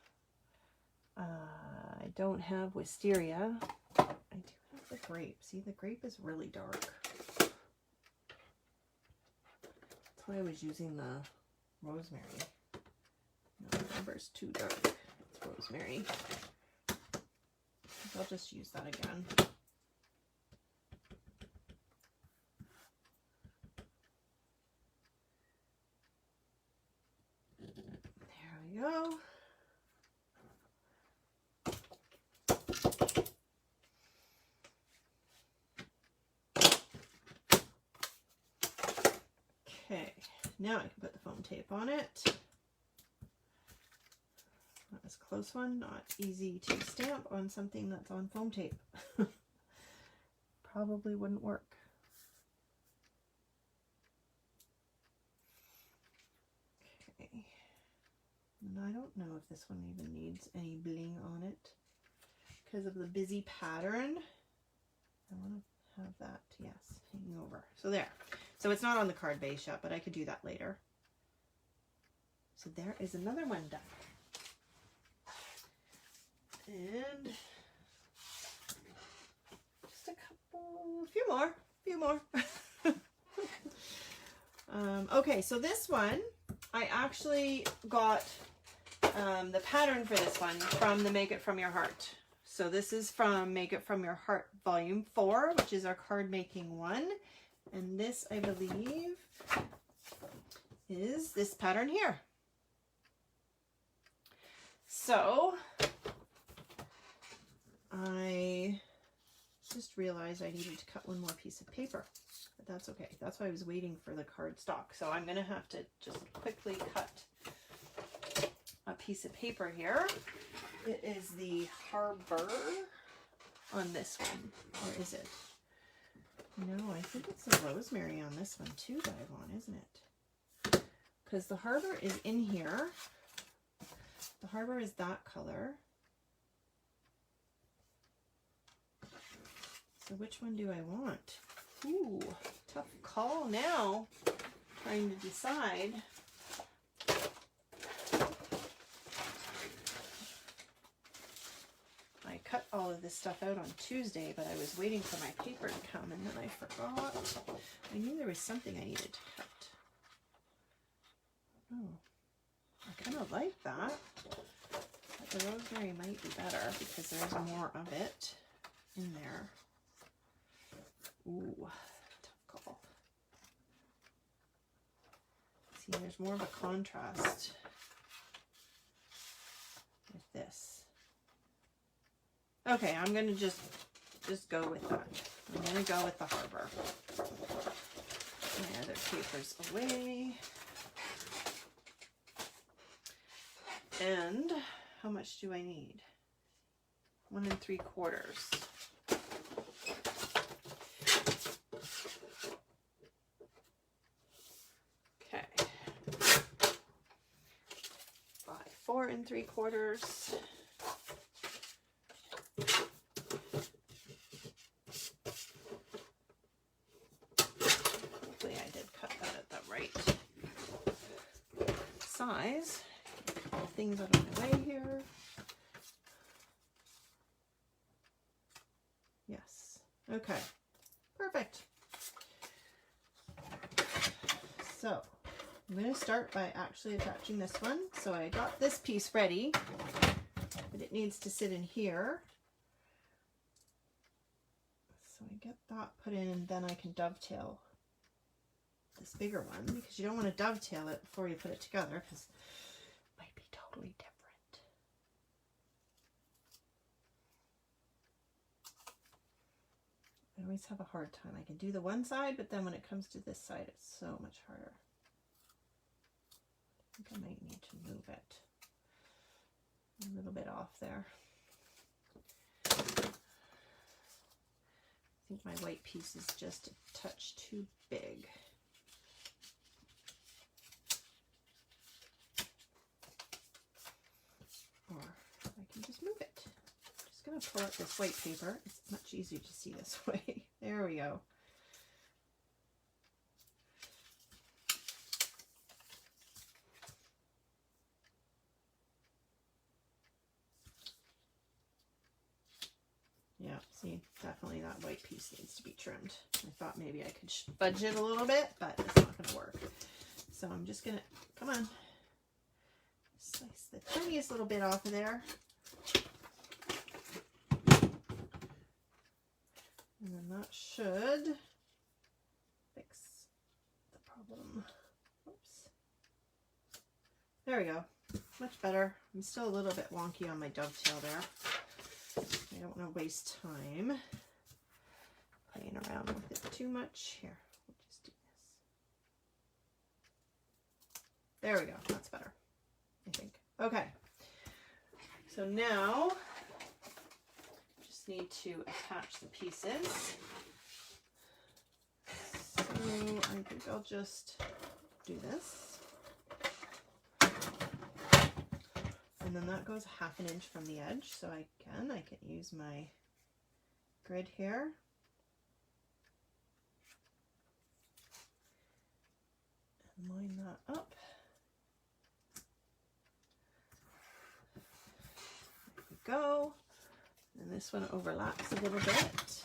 I don't have wisteria. I do have the grape. See, the grape is really dark. That's why I was using the rosemary. No, remember, it's too dark. It's rosemary. I'll just use that again. There we go. Okay, now I can put the foam tape on it. That was a close one, not easy to stamp on something that's on foam tape. Probably wouldn't work. Okay, and I don't know if this one even needs any bling on it. because of the busy pattern. I want to have that, yes, hanging over. So there. So it's not on the card base yet, but I could do that later. So there is another one done. And just a few more. Okay, so this one, I actually got the pattern for this one from the Make It From Your Heart. So this is from Make It From Your Heart Volume 4, which is our card making one. And this, I believe, is this pattern here. So I just realized I needed to cut one more piece of paper, but that's okay. That's why I was waiting for the cardstock. So I'm going to have to just quickly cut a piece of paper here. It is the Harbor on this one, or is it? No, I think it's the Rosemary on this one too that I want, isn't it? Because the Harbor is in here. The Harbor is that color. So which one do I want? Ooh, tough call now. Trying to decide. I cut all of this stuff out on Tuesday, but I was waiting for my paper to come and then I forgot. I knew there was something I needed to cut. Oh, I kind of like that. But the Rosemary might be better because there's more of it in there. Ooh, tough call. See, there's more of a contrast with this. Okay, I'm gonna just go with that. I'm gonna go with the Harbor. My other paper's away. And how much do I need? 1 3/4. Okay. 4 3/4. Hopefully I did cut that at the right size. Things out of my way here. Yes. Okay. Perfect. So I'm going to start by actually attaching this one. So I got this piece ready, but it needs to sit in here. So I get that put in and then I can dovetail this bigger one because you don't want to dovetail it before you put it together because it might be totally different. I always have a hard time. I can do the one side, but then when it comes to this side, it's so much harder. I think I might need to move it a little bit off there. I think my white piece is just a touch too big. Or I can just move it. I'm just going to pull up this white paper. It's much easier to see this way. There we go. Yeah, see, definitely that white piece needs to be trimmed. I thought maybe I could fudge it a little bit, but it's not going to work. So I'm just going to, come on, slice the tiniest little bit off of there. And then that should fix the problem. Oops. There we go. Much better. I'm still a little bit wonky on my dovetail there. I don't want to waste time playing around with it too much. Here, we'll just do this. There we go. That's better, I think. Okay. So now, just need to attach the pieces. So I think I'll just do this. And then that goes 1/2 inch from the edge. So I can use my grid here. And line that up. There we go. And this one overlaps a little bit.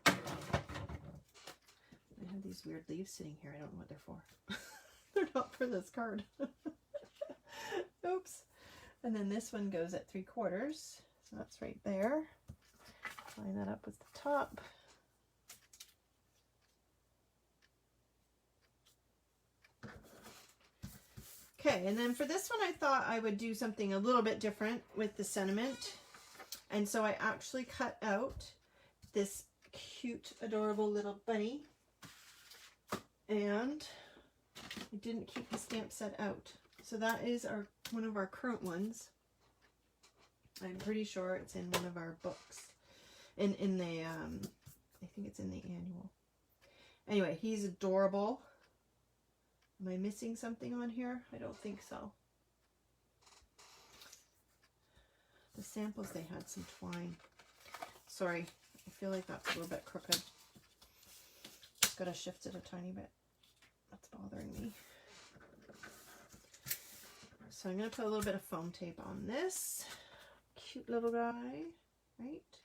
I have these weird leaves sitting here. I don't know what they're for. They're not for this card. Oops. And then this one goes at 3/4. So that's right there. Line that up with the top. Okay, and then for this one I thought I would do something a little bit different with the sentiment. And so I actually cut out this cute, adorable little bunny. And I didn't keep the stamp set out. So that is one of our current ones. I'm pretty sure it's in one of our books. In the, I think it's in the annual. Anyway, he's adorable. Am I missing something on here? I don't think so. The samples, they had some twine. Sorry, I feel like that's a little bit crooked. Just gotta shift it a tiny bit. That's bothering me. So I'm gonna put a little bit of foam tape on this. Cute little guy, right?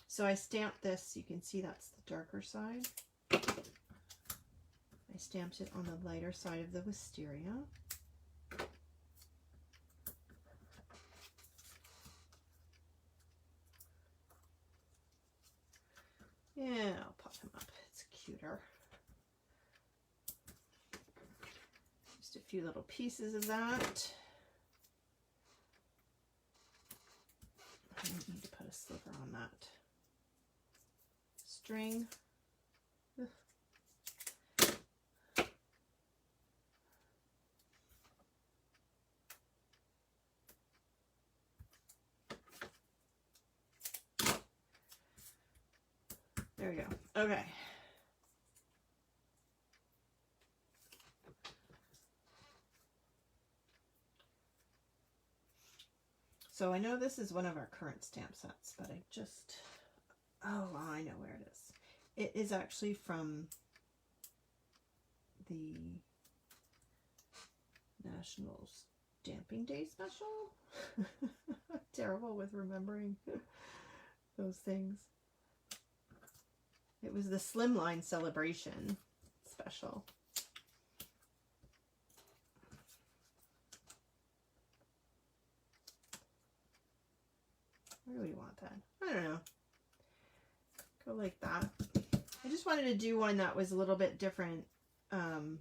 So I stamped this, you can see that's the darker side. I stamped it on the lighter side of the wisteria. Yeah, I'll pop him up. It's cuter. Just a few little pieces of that. I don't need to put a sliver on that string. Ugh. There we go. Okay. So I know this is one of our current stamp sets, but I just, oh, I know where it is. It is actually from the National Stamping Day special. I'm terrible with remembering those things. It was the Slimline Celebration special. Where do we want that? I don't know. Go like that. I just wanted to do one that was a little bit different and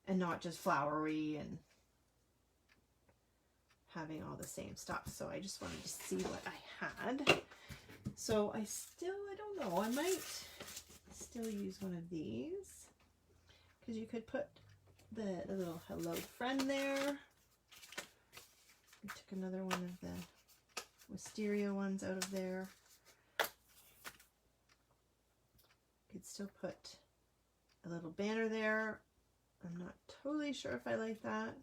not just flowery and having all the same stuff. So I just wanted to see what I had. So I don't know, I might still use one of these because you could put the little hello friend there. I took another one of the wisteria ones out of there. Could still put a little banner there. I'm not totally sure if I like that.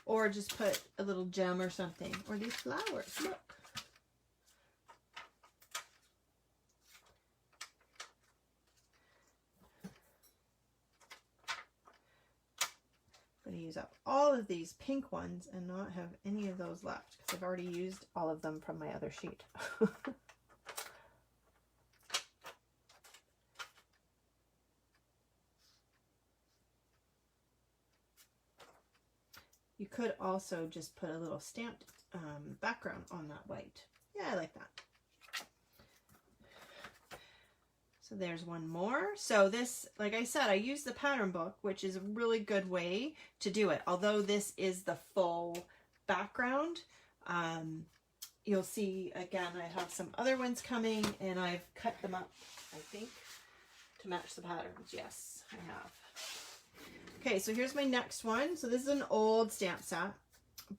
Or just put a little gem or something. Or these flowers, look. I'm going to use up all of these pink ones and not have any of those left because I've already used all of them from my other sheet. You could also just put a little stamped background on that white. Yeah, I like that. So there's one more. So this, like I said, I use the pattern book, which is a really good way to do it. Although this is the full background, you'll see, again, I have some other ones coming and I've cut them up, I think, to match the patterns. Yes, I have. Okay, so here's my next one. So this is an old stamp set,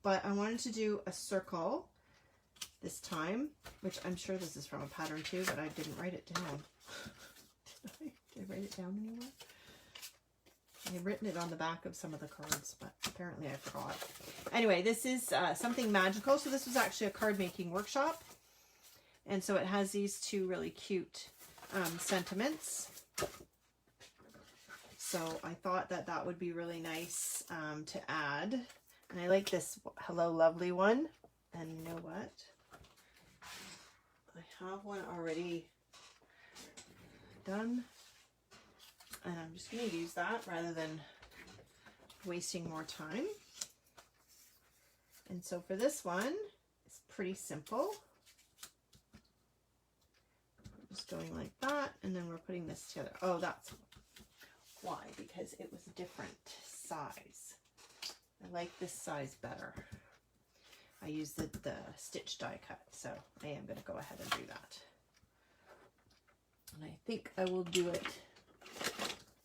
but I wanted to do a circle this time, which I'm sure this is from a pattern too, but I didn't write it down. Did I write it down anywhere? I had written it on the back of some of the cards, but apparently I forgot. Anyway, this is something magical. So this was actually a card making workshop. And so it has these two really cute sentiments. So I thought that that would be really nice to add. And I like this Hello Lovely one. And you know what? I have one already done. And I'm just going to use that rather than wasting more time. And so for this one, it's pretty simple. Just going like that, and then we're putting this together. Oh, that's why, because it was a different size. I like this size better. I use the stitch die cut, so I am going to go ahead and do that. And I think I will do it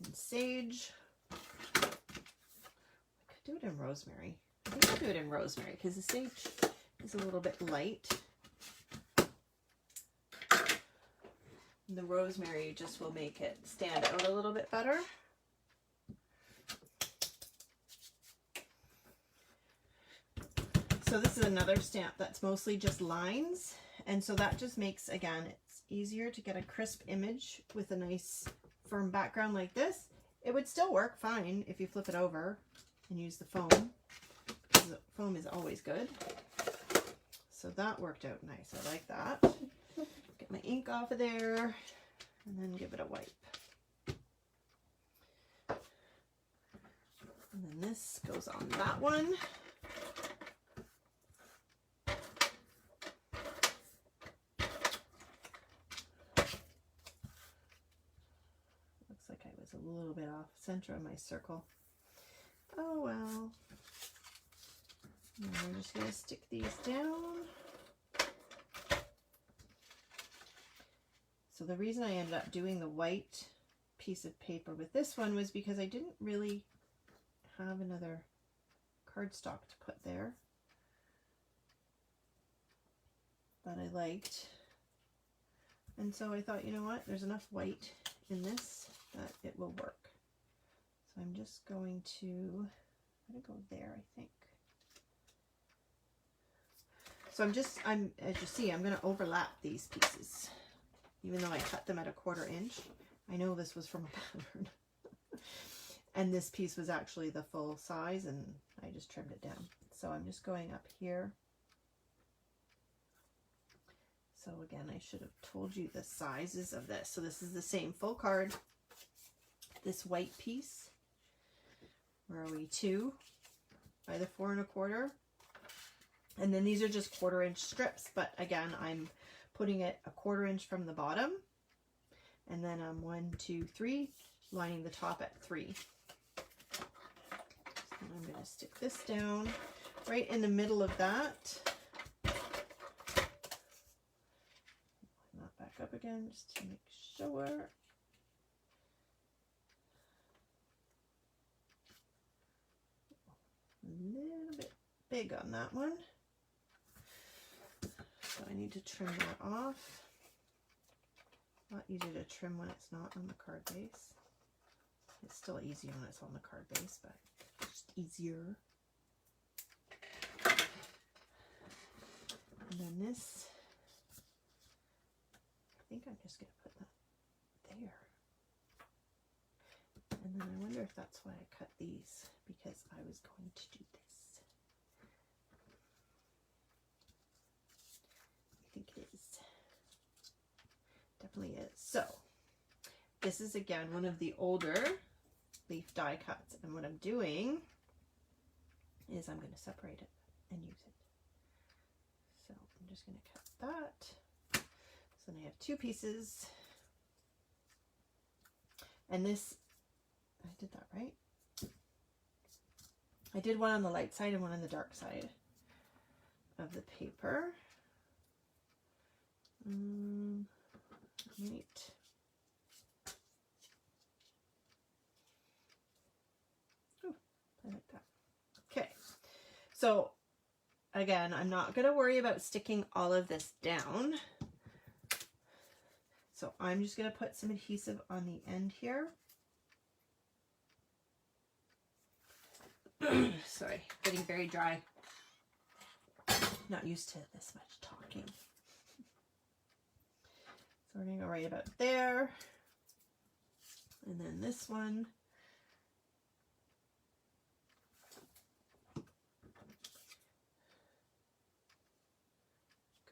in sage. I could do it in rosemary. I think I'll do it in rosemary because the sage is a little bit light. And the rosemary just will make it stand out a little bit better. So this is another stamp that's mostly just lines. And so that just makes, again, it's easier to get a crisp image with a nice firm background like this. It would still work fine if you flip it over and use the foam, because the foam is always good. So that worked out nice. I like that. Get my ink off of there and then give it a wipe. And then this goes on that one. Looks like I was a little bit off center of my circle. Oh well. And we're just going to stick these down. So the reason I ended up doing the white piece of paper with this one was because I didn't really have another cardstock to put there that I liked. And so I thought, you know what, there's enough white in this that it will work. So I'm just going to go there, I think. So I'm as you see, I'm going to overlap these pieces. Even though I cut them at 1/4 inch. I know this was from a pattern. And this piece was actually the full size, and I just trimmed it down. So I'm just going up here. So again, I should have told you the sizes of this. So this is the same full card. This white piece, where are we, 2 by the 4 1/4. And then these are just 1/4 inch strips, but again, I'm putting it 1/4 inch from the bottom, and then I'm 1, 2, 3, lining the top at 3. So I'm going to stick this down right in the middle of that. Line that back up again just to make sure. A little bit big on that one. So I need to trim that off. Not easy to trim when it's not on the card base. It's still easy when it's on the card base, but just easier. And then this, I think I'm just going to put that there. And then I wonder if that's why I cut these, because I was going to do this. I think it is. Definitely is. So this is again one of the older leaf die cuts, and what I'm doing is I'm going to separate it and use it. So I'm just going to cut that. So then I have 2 pieces, and this, I did that right. I did one on the light side and one on the dark side of the paper. Right. Ooh, I like that. Okay. So again, I'm not going to worry about sticking all of this down. So I'm just going to put some adhesive on the end here. Sorry, getting very dry. Not used to this much talking. So we're going to go right about there. And then this one.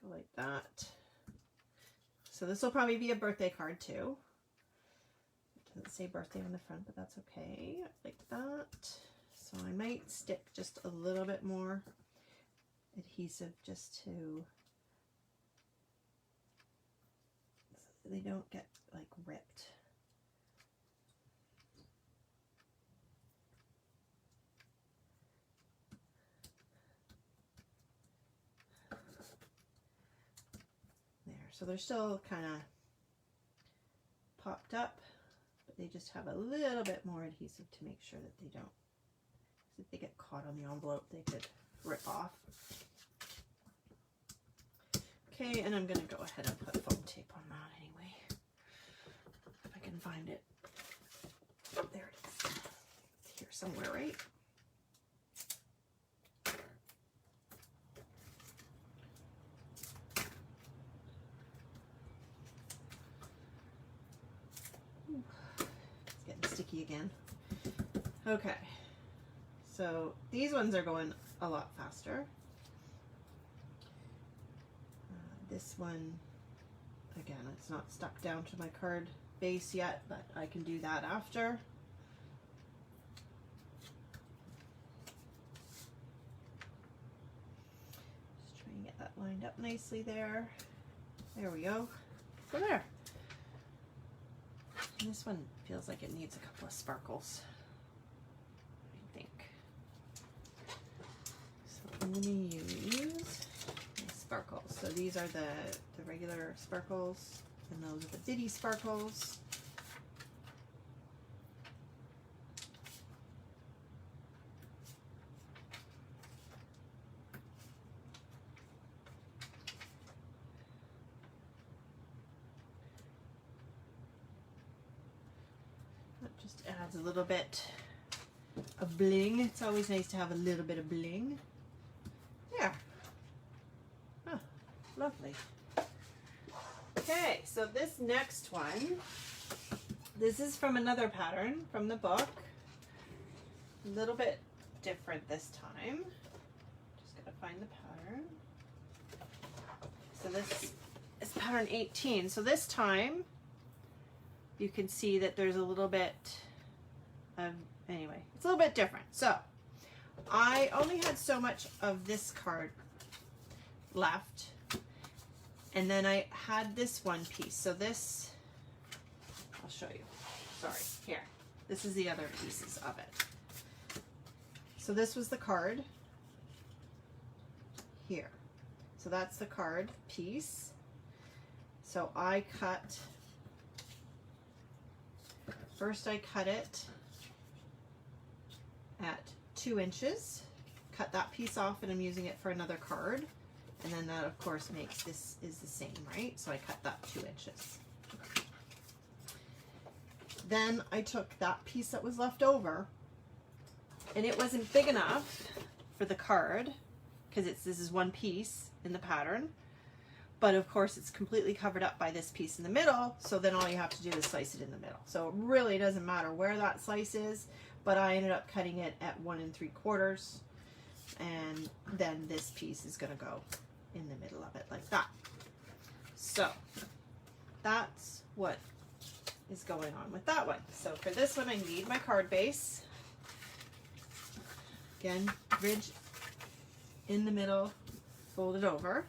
Go like that. So this will probably be a birthday card too. It doesn't say birthday on the front, but that's okay. Like that. So I might stick just a little bit more adhesive just to, so they don't get like ripped. There, so they're still kind of popped up, but they just have a little bit more adhesive to make sure that they don't, if they get caught on the envelope, they could rip off. Okay, and I'm going to go ahead and put foam tape on that anyway, if I can find it. There it is. It's here somewhere, right? Ooh, it's getting sticky again. Okay. So these ones are going a lot faster. This one, again, it's not stuck down to my card base yet, but I can do that after. Just try and get that lined up nicely there. There we go. So there. And this one feels like it needs a couple of sparkles. I'm going to use my sparkles. So these are the regular sparkles, and those are the bitty sparkles. That just adds a little bit of bling. It's always nice to have a little bit of bling. There. Oh, lovely. Okay, so this next one, this is from another pattern from the book. A little bit different this time. Just gotta find the pattern. So this is pattern 18. So this time you can see that there's a little bit of, anyway, it's a little bit different. So I only had so much of this card left, and then I had this one piece. So this, I'll show you. Sorry, here. This is the other pieces of it. So this was the card here. So that's the card piece. So I cut, first I cut it at 2 inches, cut that piece off, and I'm using it for another card, and then that of course makes this is the same, right? So I cut that 2 inches. Then I took that piece that was left over, and it wasn't big enough for the card because this is one piece in the pattern, but of course it's completely covered up by this piece in the middle, so then all you have to do is slice it in the middle. So it really doesn't matter where that slice is, but I ended up cutting it at 1 3/4, and then this piece is going to go in the middle of it like that. So that's what is going on with that one. So for this one I need my card base. Again, ridge in the middle, fold it over.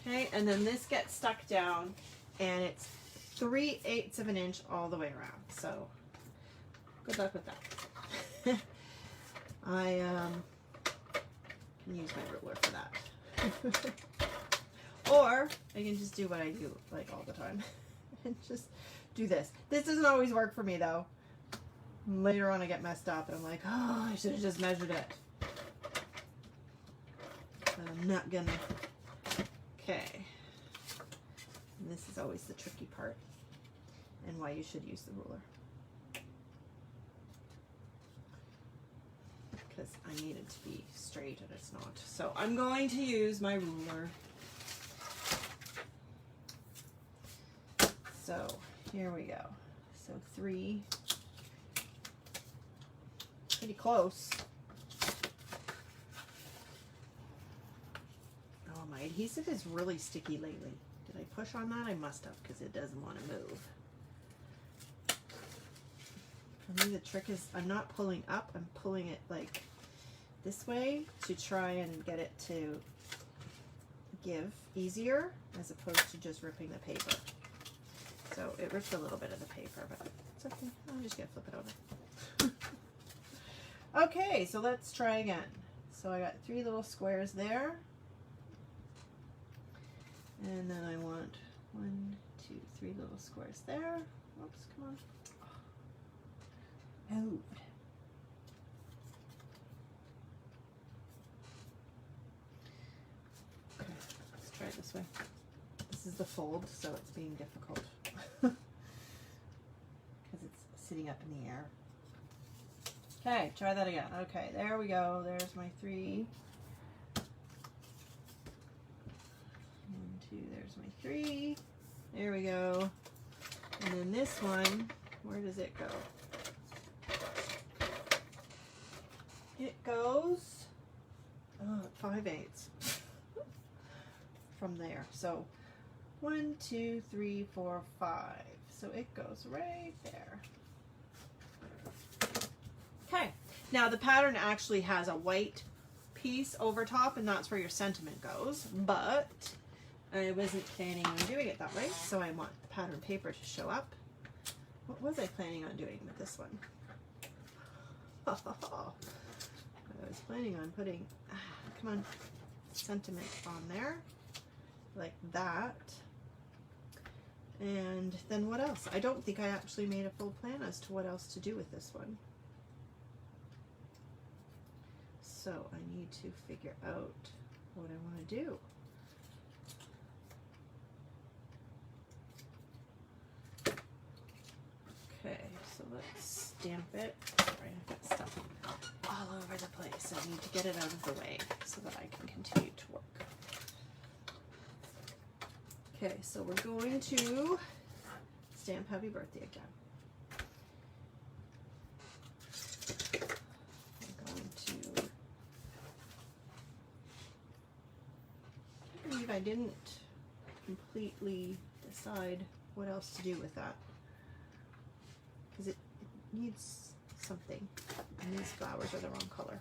Okay, and then this gets stuck down, and it's 3/8 of an inch all the way around. So good luck with that. I can use my ruler for that. Or I can just do what I do like all the time and just do this. This doesn't always work for me though. Later on I get messed up and I'm like, oh, I should have just measured it. But I'm not gonna. Okay. And this is always the tricky part, and why you should use the ruler. Because I need it to be straight and it's not. So I'm going to use my ruler. So here we go. So 3. Pretty close. Oh, my adhesive is really sticky lately. Did I push on that? I must have, because it doesn't want to move. For me, the trick is I'm not pulling up, I'm pulling it like this way to try and get it to give easier, as opposed to just ripping the paper. So it ripped a little bit of the paper, but it's okay. I'm just gonna flip it over. Okay, so let's try again. So I got 3 little squares there. And then I want 1, 2, 3 little squares there. Oops, come on. Moved. Okay, let's try it this way. This is the fold, so it's being difficult. Because it's sitting up in the air. Okay, try that again. Okay, there we go. There's my 3. 1, 2, there's my 3. There we go. And then this one, where does it go? It goes 5/8 from there. So 1, 2, 3, 4, 5. So it goes right there. Okay, now the pattern actually has a white piece over top, and that's where your sentiment goes, but I wasn't planning on doing it that way, so I want the pattern paper to show up. What was I planning on doing with this one? I was planning on putting, come on, sentiment on there, like that. And then what else? I don't think I actually made a full plan as to what else to do with this one. So I need to figure out what I want to do. Okay, so let's stamp it. Sorry, I've got stuff all over the place. I need to get it out of the way so that I can continue to work. Okay, so we're going to stamp Happy Birthday again. I'm going to, I believe I didn't completely decide what else to do with that, because it needs something, and these flowers are the wrong color.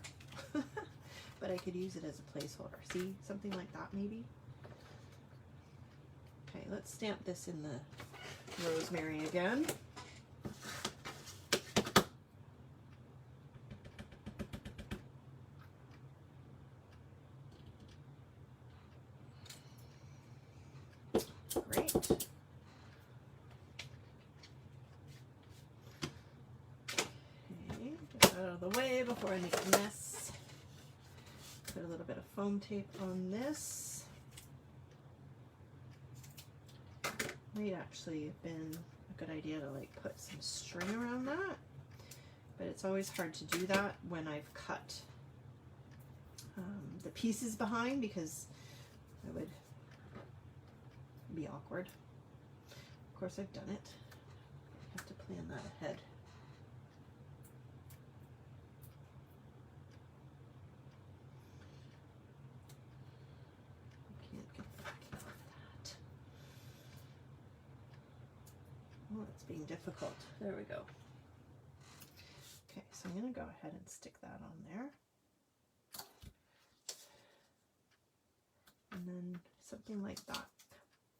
But I could use it as a placeholder. See, something like that maybe. Okay, let's stamp this in the rosemary again. Great. Okay, get that out of the way before I make a mess. Put a little bit of foam tape on this. Might actually have been a good idea to like put some string around that, but it's always hard to do that when I've cut the pieces behind, because it would be awkward. Of course, I've done it. I have to plan that ahead. Oh, it's being difficult. There we go. Okay, so I'm going to go ahead and stick that on there. And then something like that.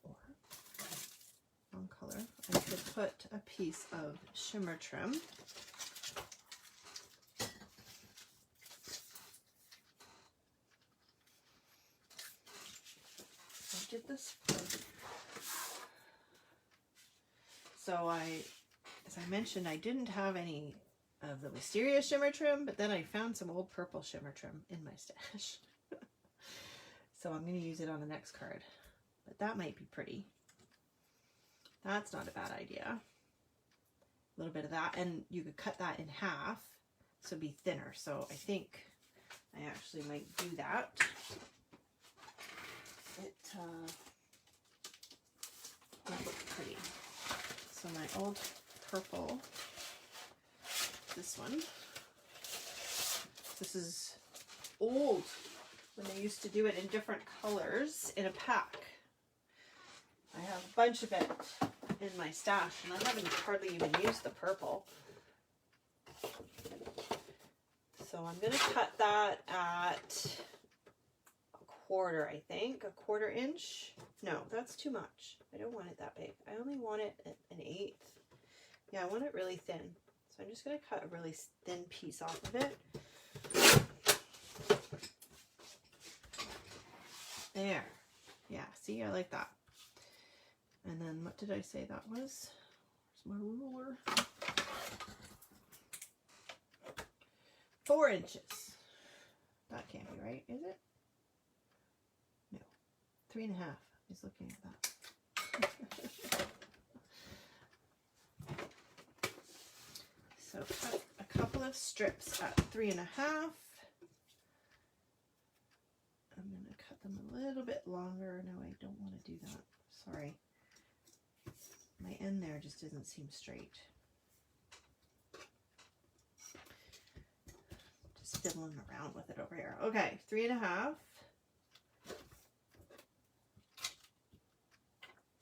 Or, wrong color. I could put a piece of shimmer trim. I did this first. So as I mentioned, I didn't have any of the wisteria shimmer trim, but then I found some old purple shimmer trim in my stash. So I'm going to use it on the next card, but that might be pretty. That's not a bad idea. A little bit of that, and you could cut that in half so it'd be thinner. So I think I actually might do that. It might look pretty. So my old purple, this one. This is old when they used to do it in different colors in a pack. I have a bunch of it in my stash, and I haven't hardly even used the purple. So I'm going to cut that at a quarter, I think. A 1/4 inch. No, that's too much. I don't want it that big. I only want it at an 1/8. Yeah, I want it really thin. So I'm just going to cut a really thin piece off of it. There. Yeah, see, I like that. And then what did I say that was? Where's my ruler? 4 inches. That can't be right, is it? No. 3.5. He's looking at that. So cut a couple of strips at 3.5. I'm going to cut them a little bit longer. No, I don't want to do that. Sorry. My end there just doesn't seem straight. Just fiddling around with it over here. Okay, 3.5.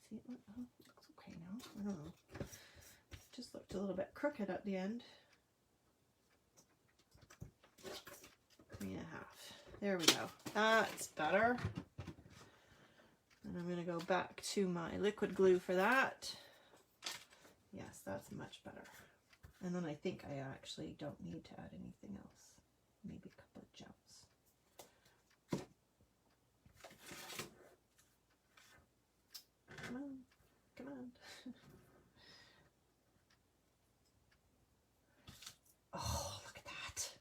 See, oh, it looks okay now. I don't know. Just looked a little bit crooked at the end. 3.5. There we go. That's better. And I'm going to go back to my liquid glue for that. Yes, that's much better. And then I think I actually don't need to add anything else. Maybe a couple of gems. Come on. Come on. Oh, look at that.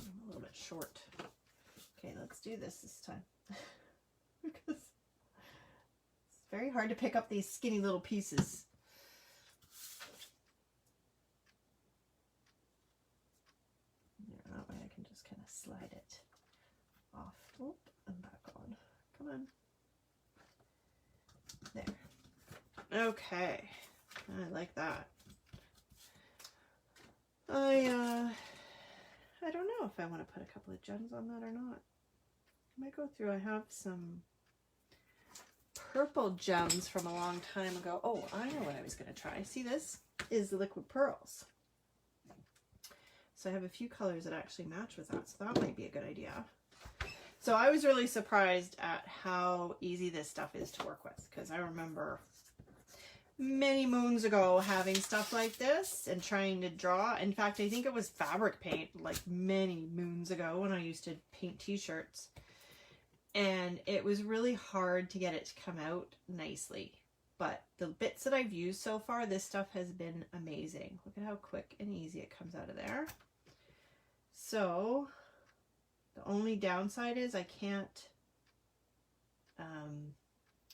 I'm a little bit short. Okay, let's do this time. Because it's very hard to pick up these skinny little pieces. Yeah, that way I can just kind of slide it off. Oop, and back on. Come on. There. Okay. I like that. I don't know if I want to put a couple of gems on that or not. I might go through. I have some purple gems from a long time ago. Oh, I know what I was going to try. See, this is the liquid pearls. So I have a few colors that actually match with that. So that might be a good idea. So I was really surprised at how easy this stuff is to work with, because I remember many moons ago having stuff like this and trying to draw. In fact, I think it was fabric paint like many moons ago when I used to paint t-shirts. And it was really hard to get it to come out nicely. But the bits that I've used so far, this stuff has been amazing. Look at how quick and easy it comes out of there. So the only downside is I can't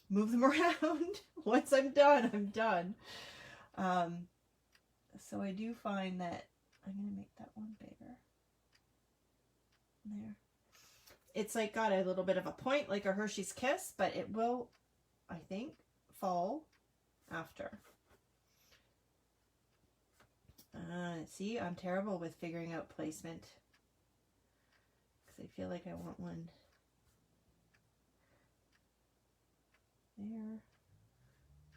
move them around. Once I'm done, I'm done. So I do find that I'm going to make that one bigger. There. It's like got a little bit of a point, like a Hershey's Kiss, but it will, I think, fall after. See, I'm terrible with figuring out placement, because I feel like I want one there,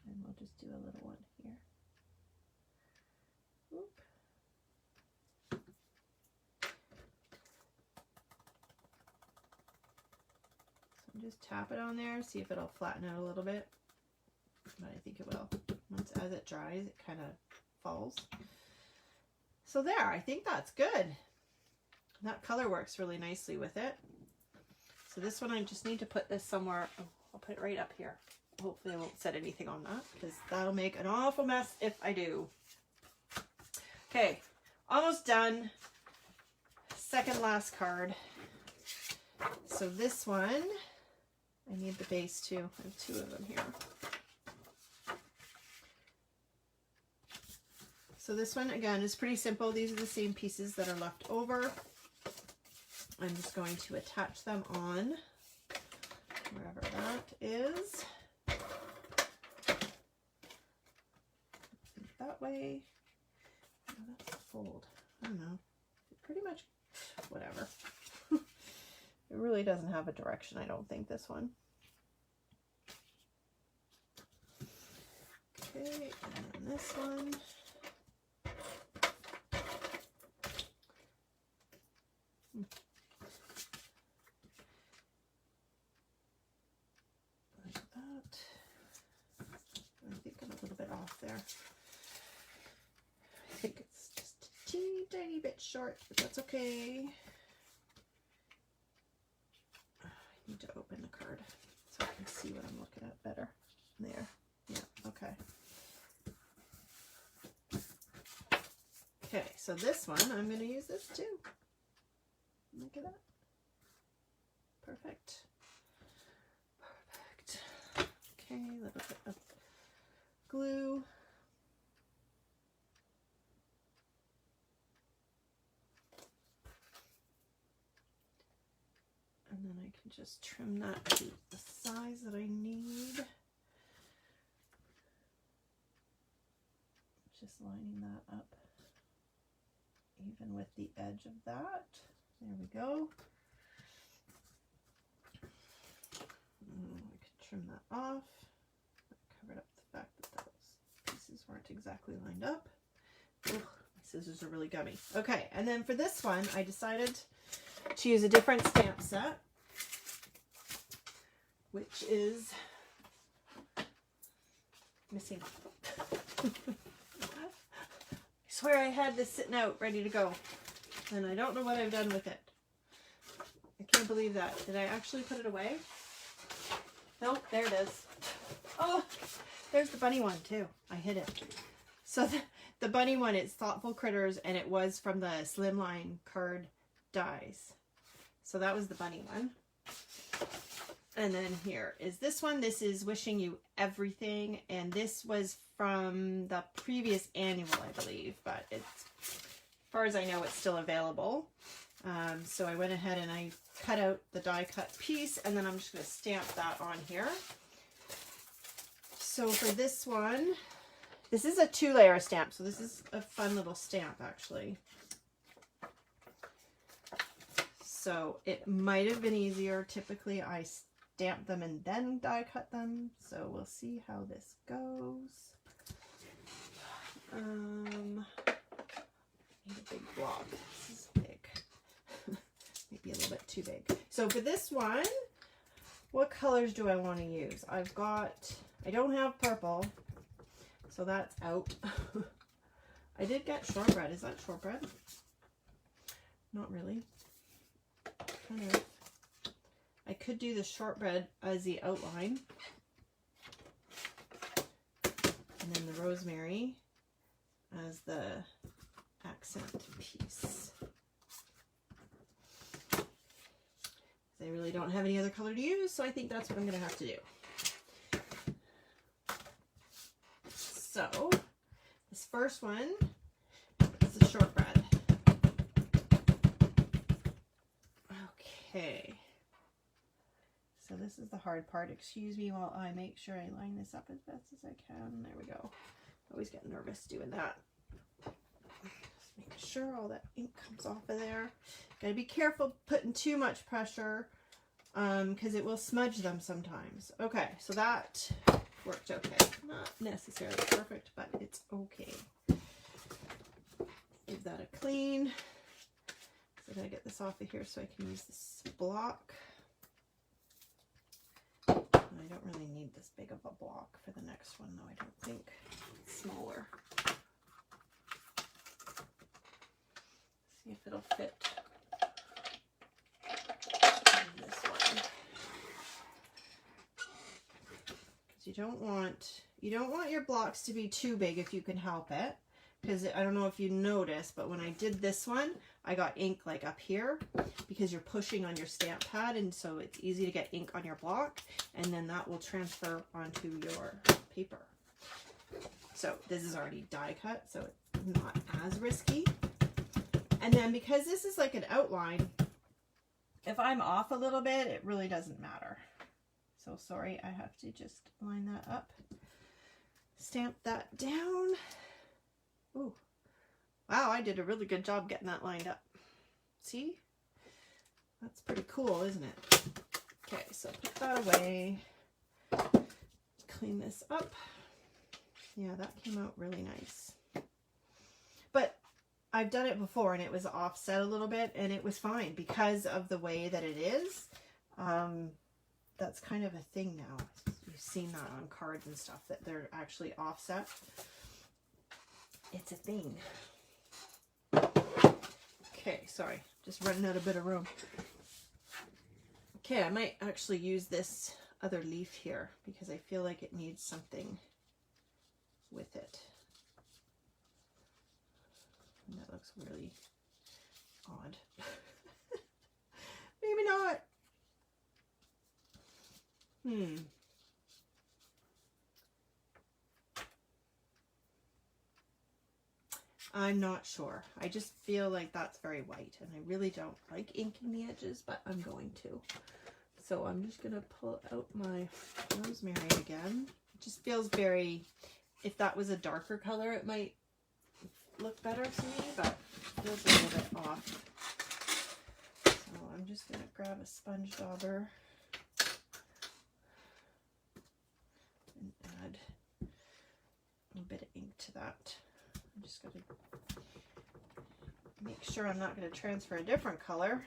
and we'll just do a little one here. Oop. So just tap it on there, see if it'll flatten out a little bit, but I think it will. Once as it dries, it kind of falls. So there, I think that's good. That color works really nicely with it. So this one, I just need to put this somewhere. Oh, I'll put it right up here. Hopefully I won't set anything on that, because that'll make an awful mess if I do. Okay, almost done. second last card. So this one, I need the base too. I have two of them here. So this one, again, is pretty simple. These are the same pieces that are left over. I'm just going to attach them on wherever that is. That way. Oh, that's a fold. I don't know. Pretty much whatever. It really doesn't have a direction, I don't think, this one. Okay, and then this one. Like that. I think I'm a little bit off there. I think it's just a teeny tiny bit short, but that's okay. I need to open the card so I can see what I'm looking at better. There. Yeah, okay. Okay, so this one, I'm going to use this too. Look at that. Perfect. Perfect. Okay, a little bit of glue. And then I can just trim that to the size that I need. Just lining that up even with the edge of that. There we go. I could trim that off. That covered up the fact that those pieces weren't exactly lined up. Ugh, my scissors are really gummy. Okay, and then for this one, I decided to use a different stamp set, which is missing. I swear I had this sitting out ready to go, and I don't know what I've done with it. I can't believe that. Did I actually put it away? Nope, there it is. Oh, there's the bunny one too. I hid it. So the bunny one, it's Thoughtful Critters, and it was from the Slimline card dies. So that was the bunny one. And then here is this one. This is Wishing You Everything, and this was from the previous annual, I believe, but it's, as far as I know, it's still available. So I went ahead and I cut out the die cut piece, and then I'm just going to stamp that on here. So for this one, this is a 2-layer stamp, so this is a fun little stamp actually. So it might have been easier. Typically I stamp them and then die cut them, so we'll see how this goes. Need a big block. This is big. Maybe a little bit too big. So for this one, what colors do I want to use? I don't have purple, so that's out. I did get shortbread. Is that shortbread? Not really. Kind of. I could do the shortbread as the outline. And then the rosemary as the accent piece. I really don't have any other color to use, so I think that's what I'm going to have to do. So, this first one is the shortbread. Okay. So this is the hard part. Excuse me while I make sure I line this up as best as I can. There we go. Always get nervous doing that. Just make sure all that ink comes off of there. Gotta be careful putting too much pressure because it will smudge them sometimes. Okay, so that worked okay. Not necessarily perfect, but it's okay. Give that a clean. So I gotta get this off of here so I can use this block. I don't really need this big of a block for the next one, though, I don't think. It's smaller. See if it'll fit in this one. Because you don't want your blocks to be too big if you can help it. because I don't know if you noticed, but when I did this one, I got ink like up here because you're pushing on your stamp pad, and so it's easy to get ink on your block, and then that will transfer onto your paper. So this is already die cut, so it's not as risky. And then because this is like an outline, if I'm off a little bit, it really doesn't matter. So sorry, I have to just line that up. Stamp that down. Ooh. Wow, I did a really good job getting that lined up. See? That's pretty cool, isn't it? Okay, so put that away. Clean this up. Yeah, that came out really nice. But I've done it before and it was offset a little bit and it was fine because of the way that it is. That's kind of a thing now. You've seen that on cards and stuff, that they're actually offset. It's a thing. Okay, sorry, just running out a bit of room. Okay, I might actually use this other leaf here because I feel like it needs something with it. And that looks really odd. Maybe not. I'm not sure. I just feel like that's very white and I really don't like inking the edges, but I'm going to. So I'm just going to pull out my rosemary again. It just feels very, if that was a darker color, it might look better to me, but it feels a little bit off. So I'm just going to grab a sponge dauber and add a bit of ink to that. I'm just going to make sure I'm not going to transfer a different color.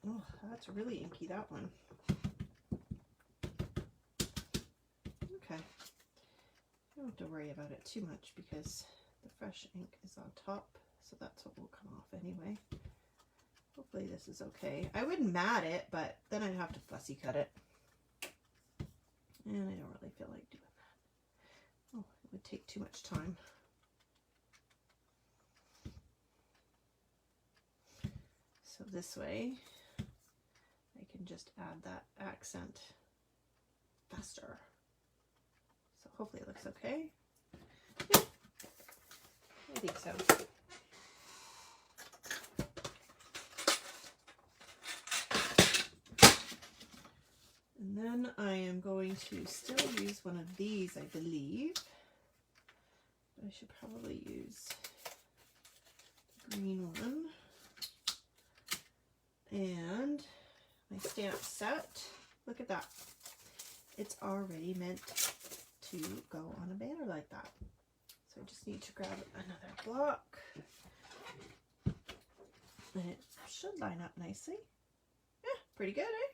Oh, that's really inky, that one. Okay. I don't have to worry about it too much because the fresh ink is on top, so that's what will come off anyway. Hopefully this is okay. I would mat it, but then I'd have to fussy cut it. And I don't really feel like doing that. Oh, it would take too much time. So this way, I can just add that accent faster. So hopefully it looks okay. Yeah, I think so. And then I am going to still use one of these, I believe. I should probably use the green one. And my stamp set, look at that. It's already meant to go on a banner like that. So I just need to grab another block. And it should line up nicely. Yeah, pretty good, eh?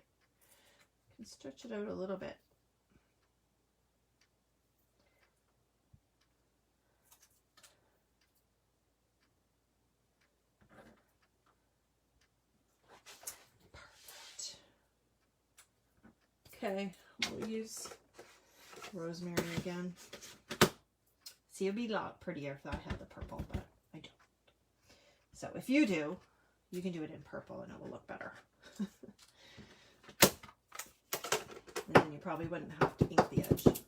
Can stretch it out a little bit. Perfect. Okay, we'll use rosemary again. See, it'd be a lot prettier if I had the purple, but I don't. So if you do, you can do it in purple and it will look better. And then you probably wouldn't have to ink the edge.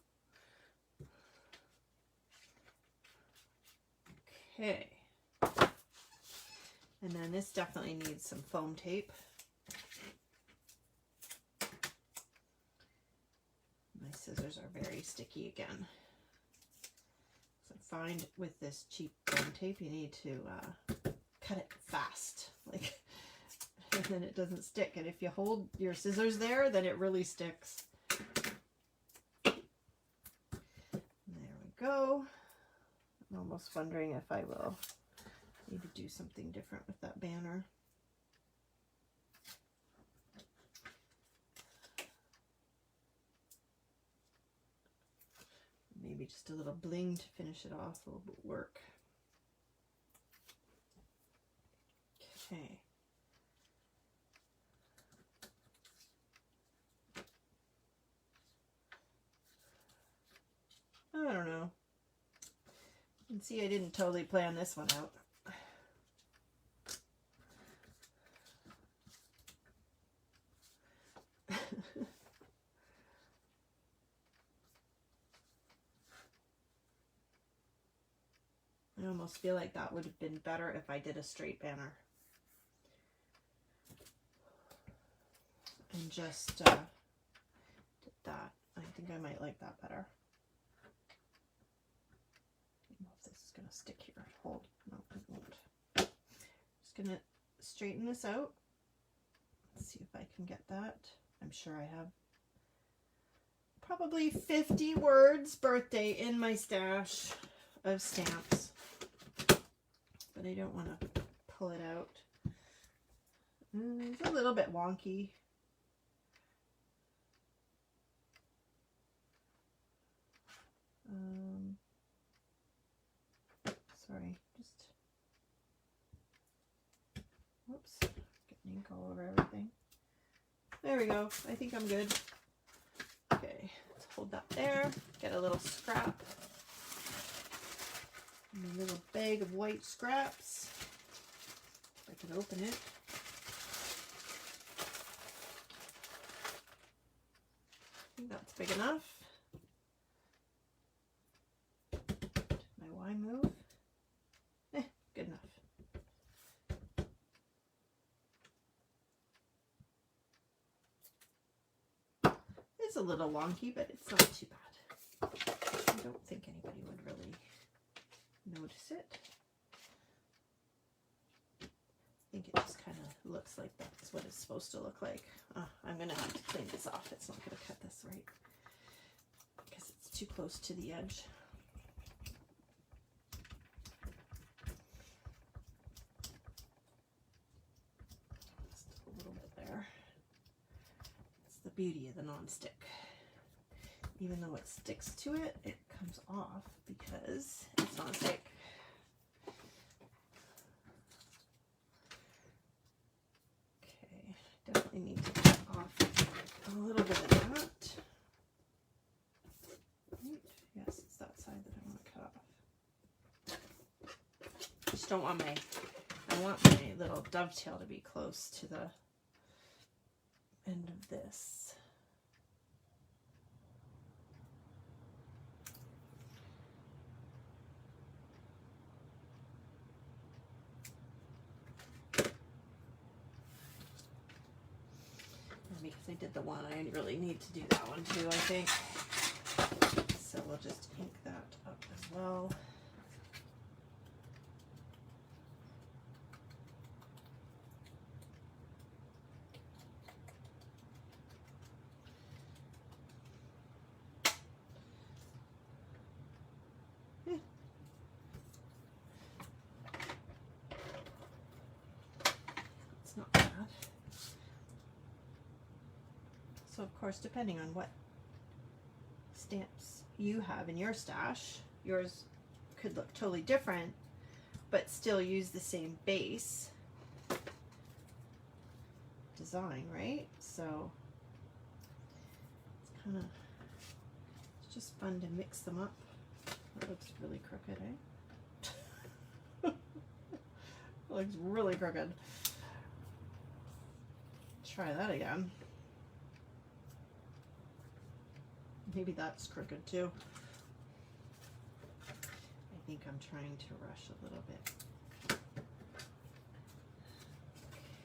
Okay. And then this definitely needs some foam tape. My scissors are very sticky again. So find with this cheap foam tape, you need to cut it fast. Like, and then it doesn't stick. And if you hold your scissors there, then it really sticks. There we go. I'm almost wondering if I will need to do something different with that banner. Maybe just a little bling to finish it off will work. Okay. I don't know. can see I didn't totally plan this one out. I almost feel like that would have been better if I did a straight banner. And just did that. I think I might like that better. I don't know if this is going to stick here. Hold. No, it won't. Just going to straighten this out. Let's see if I can get that. I'm sure I have probably 50 words birthday in my stash of stamps. But I don't want to pull it out. It's a little bit wonky. Sorry, just, whoops, getting ink all over everything. There we go. I think I'm good. Okay, let's hold that there. Get a little scrap. And a little bag of white scraps. If I can open it. I think that's big enough. Did my Y move? Good enough. It's a little wonky, but it's not too bad. I don't think anybody would really notice it. I think it just kind of looks like that's what it's supposed to look like. I'm going to have to clean this off. It's not going to cut this right because it's too close to the edge. Just a little bit there. It's the beauty of the non-stick. Even though it sticks to it, it comes off because it's non-stick. Okay, definitely need to cut off a little bit of that. Yes, it's that side that I want to cut off. Just don't want I want my little dovetail to be close to the end of this. Because I did the one, I really need to do that one too, I think. So we'll just ink that up as well. It's not bad. So of course, depending on what stamps you have in your stash, yours could look totally different, but still use the same base design, right? So it's kind of, it's just fun to mix them up. That looks really crooked, eh? It looks really crooked. Try that again. Maybe that's crooked too. I think I'm trying to rush a little bit.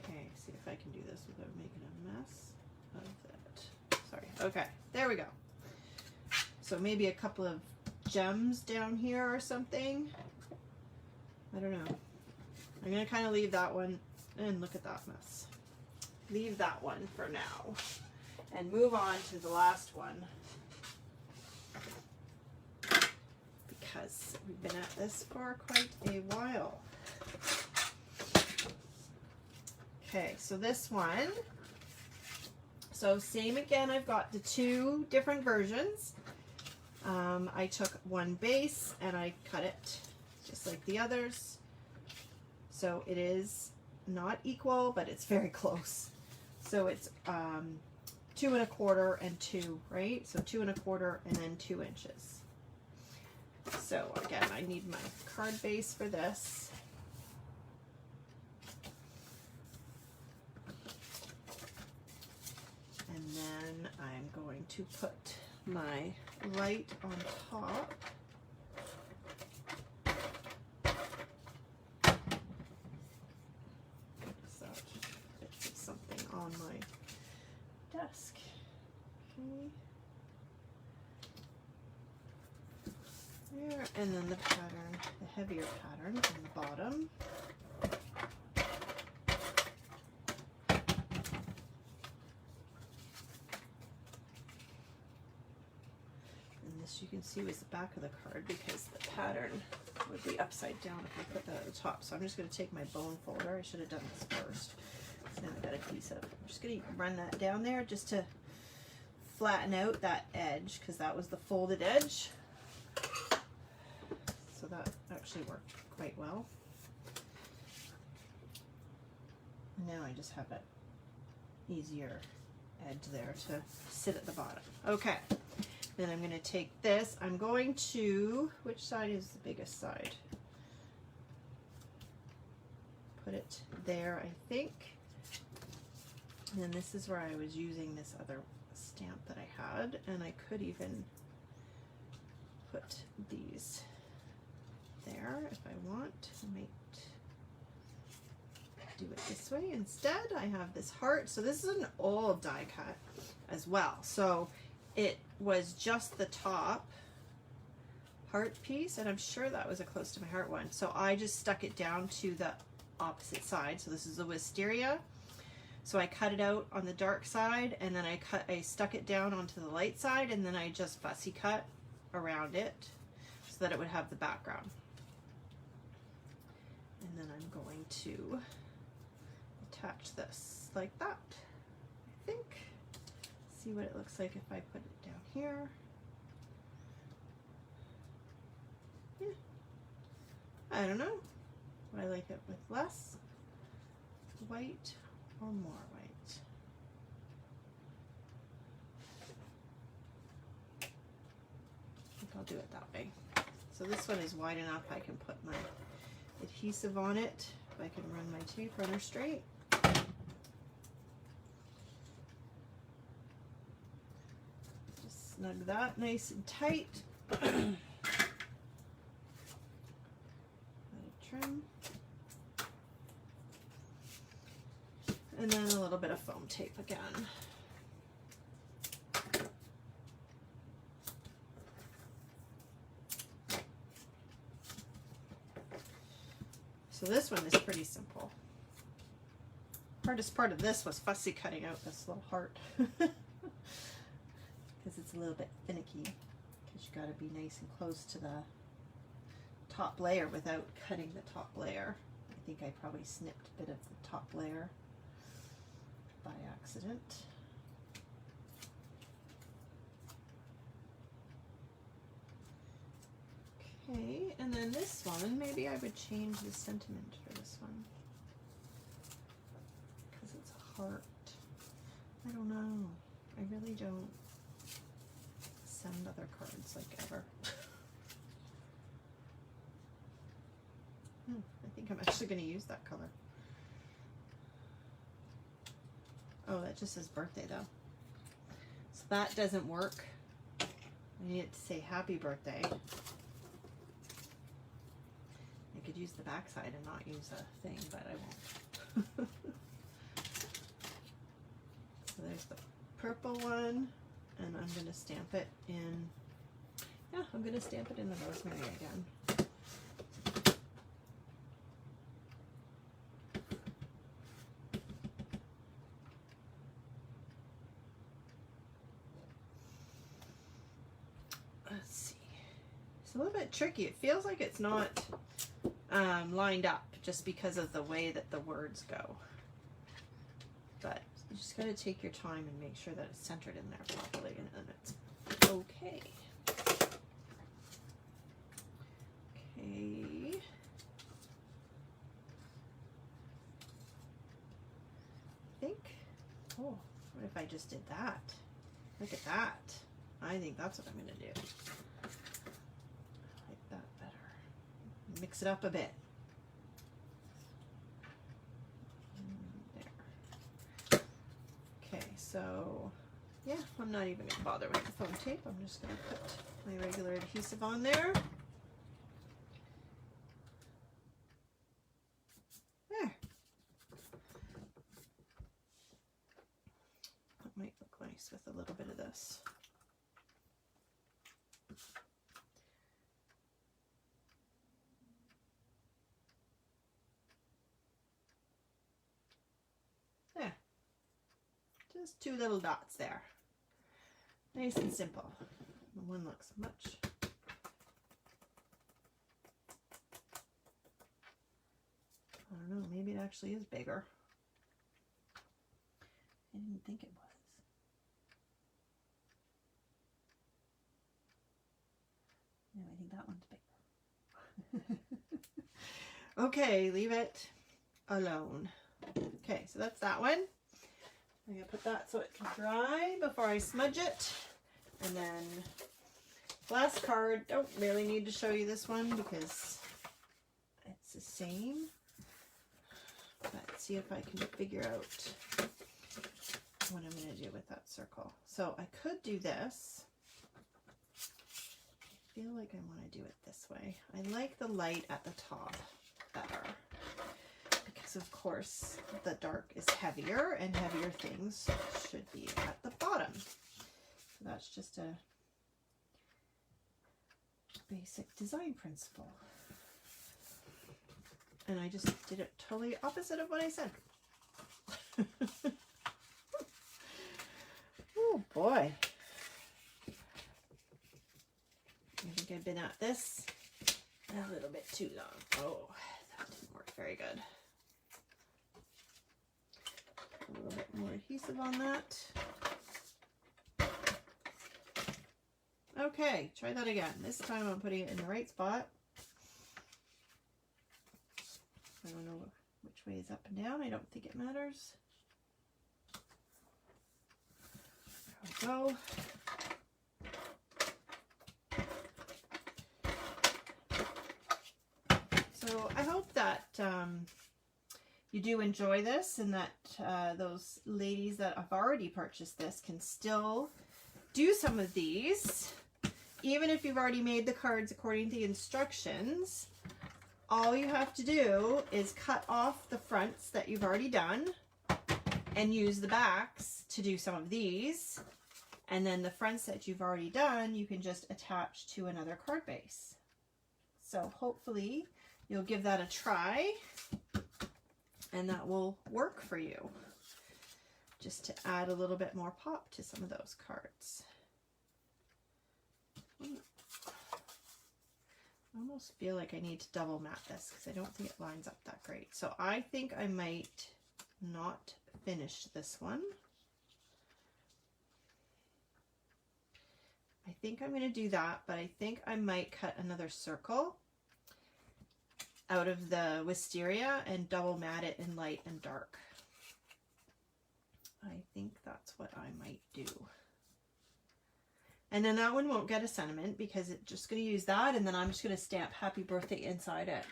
Okay, see if I can do this without making a mess of it. Sorry. Okay, there we go. So maybe a couple of gems down here or something. I don't know. I'm going to kind of leave that one, and look at that mess. Leave that one for now and move on to the last one. Because we've been at this for quite a while. Okay, so this one, so same again, I've got the two different versions. I took one base and I cut it just like the others. So it is not equal, but it's very close. So it's 2 1/4 and 2, right? So 2 1/4 and then 2 inches. So again, I need my card base for this. And then I'm going to put my light on top. So it's something on my desk. Okay. There, and then the pattern, the heavier pattern on the bottom. And this you can see was the back of the card because the pattern would be upside down if I put that at the top. So I'm just going to take my bone folder. I should have done this first. So now I got a piece of, I'm just going to run that down there just to flatten out that edge because that was the folded edge. So that actually worked quite well. Now I just have that easier edge there to sit at the bottom. Okay, then I'm going to take this. I'm going to, which side is the biggest side? Put it there, I think. And then this is where I was using this other stamp that I had, and I could even put these there if I want. I might do it this way instead. I have this heart. So this is an old die cut as well. So it was just the top heart piece, and I'm sure that was a close to my heart one. So I just stuck it down to the opposite side. So this is a wisteria. So I cut it out on the dark side, and then I stuck it down onto the light side, and then I just fussy cut around it so that it would have the background. And then I'm going to attach this like that, I think. See what it looks like if I put it down here. Yeah. I don't know. I like it with less white or more white. I think I'll do it that way. So this one is wide enough I can put my adhesive on it. If I can run my tape runner straight. Just snug that nice and tight. Let it trim. And then a little bit of foam tape again. So this one is pretty simple. Hardest part of this was fussy cutting out this little heart because it's a little bit finicky because you got to be nice and close to the top layer without cutting the top layer. I think I probably snipped a bit of the top layer by accident. Okay, and then this one, maybe I would change the sentiment for this one because it's a heart. I don't know. I really don't send other cards like ever. I think I'm actually going to use that color. Oh, that just says birthday though. So that doesn't work. I need it to say happy birthday. I could use the back side and not use a thing, but I won't. So there's the purple one, and I'm going to stamp it in, yeah, I'm going to stamp it in the rosemary again. Let's see. It's a little bit tricky. It feels like it's not lined up just because of the way that the words go. But you just got to take your time and make sure that it's centered in there properly, and then it's okay. Okay. I think, oh, what if I just did that? Look at that. I think that's what I'm going to do. I mix it up a bit. There. Okay, so yeah, I'm not even gonna bother with the foam tape. I'm just gonna put my regular adhesive on there. There. That might look nice with a little bit of this. There. Just 2 little dots there. Nice and simple. The one looks much. I don't know, maybe it actually is bigger. I didn't think it was. No, I think that one's bigger. Okay, leave it alone. Okay, so that's that one. I'm going to put that so it can dry before I smudge it. And then last card, don't really need to show you this one because it's the same. Let's see if I can figure out what I'm going to do with that circle. So I could do this. I feel like I want to do it this way. I like the light at the top better because of course the dark is heavier and heavier things should be at the bottom. So that's just a basic design principle. And I just did it totally opposite of what I said. Oh boy. I think I've been at this a little bit too long. Oh, that didn't work very good. A little bit more adhesive on that. Okay, try that again. This time I'm putting it in the right spot. I don't know which way is up and down. I don't think it matters. There we go. So I hope that you do enjoy this and that those ladies that have already purchased this can still do some of these. Even if you've already made the cards according to the instructions, all you have to do is cut off the fronts that you've already done and use the backs to do some of these. And then the fronts that you've already done, you can just attach to another card base. So hopefully you'll give that a try and that will work for you. Just to add a little bit more pop to some of those cards. I almost feel like I need to double mat this because I don't think it lines up that great. So I think I might not finish this one. I think I'm going to do that, but I think I might cut another circle out of the wisteria and double mat it in light and dark. I think that's what I might do. And then that one won't get a sentiment because it's just going to use that, and then I'm just going to stamp happy birthday inside it.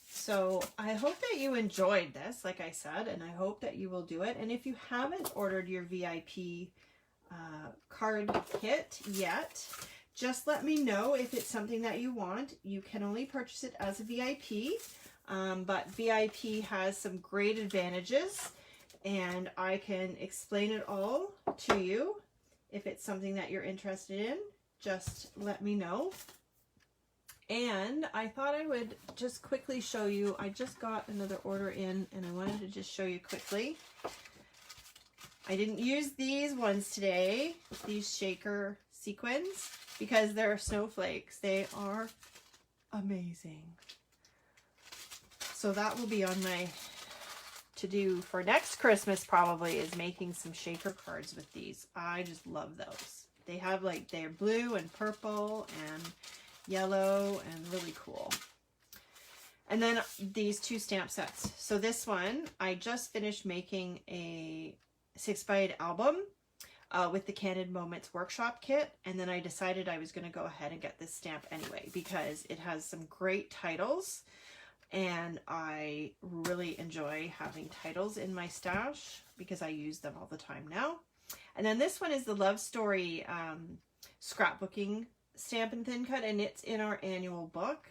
So I hope that you enjoyed this, like I said, and I hope that you will do it. And if you haven't ordered your VIP card kit yet, just let me know if it's something that you want. You can only purchase it as a VIP, but VIP has some great advantages, and I can explain it all to you. If it's something that you're interested in, just let me know. And I thought I would just quickly show you, I just got another order in and I wanted to just show you quickly. I didn't use these ones today, these shaker sequins, because they're snowflakes. They are amazing. So that will be on my to do for next Christmas probably, is making some shaker cards with these. I just love those. They have like, they're blue and purple and yellow and really cool. And then these 2 stamp sets. So this one, I just finished making a 6x8 album with the Candid Moments workshop kit, and then I decided I was going to go ahead and get this stamp anyway because it has some great titles, and I really enjoy having titles in my stash because I use them all the time now. And then this one is the Love Story scrapbooking stamp and thin cut, and it's in our annual book.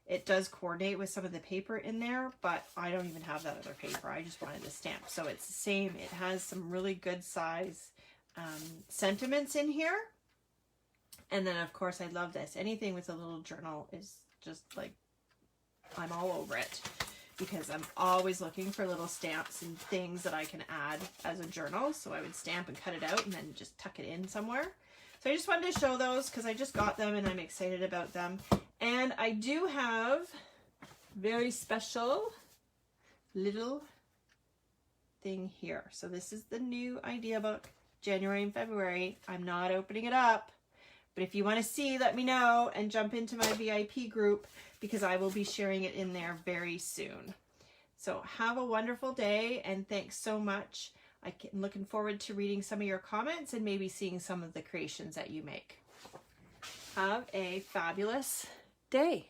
It does coordinate with some of the paper in there, but I don't even have that other paper. I just wanted the stamp. So it's the same. It has some really good size sentiments in here. And then of course I love this. Anything with a little journal is just like, I'm all over it because I'm always looking for little stamps and things that I can add as a journal. So I would stamp and cut it out and then just tuck it in somewhere. So I just wanted to show those because I just got them and I'm excited about them. And I do have very special little thing here. So this is the new idea book, January and February. I'm not opening it up, but if you want to see, let me know and jump into my VIP group because I will be sharing it in there very soon. So have a wonderful day and thanks so much. I'm looking forward to reading some of your comments and maybe seeing some of the creations that you make. Have a fabulous day.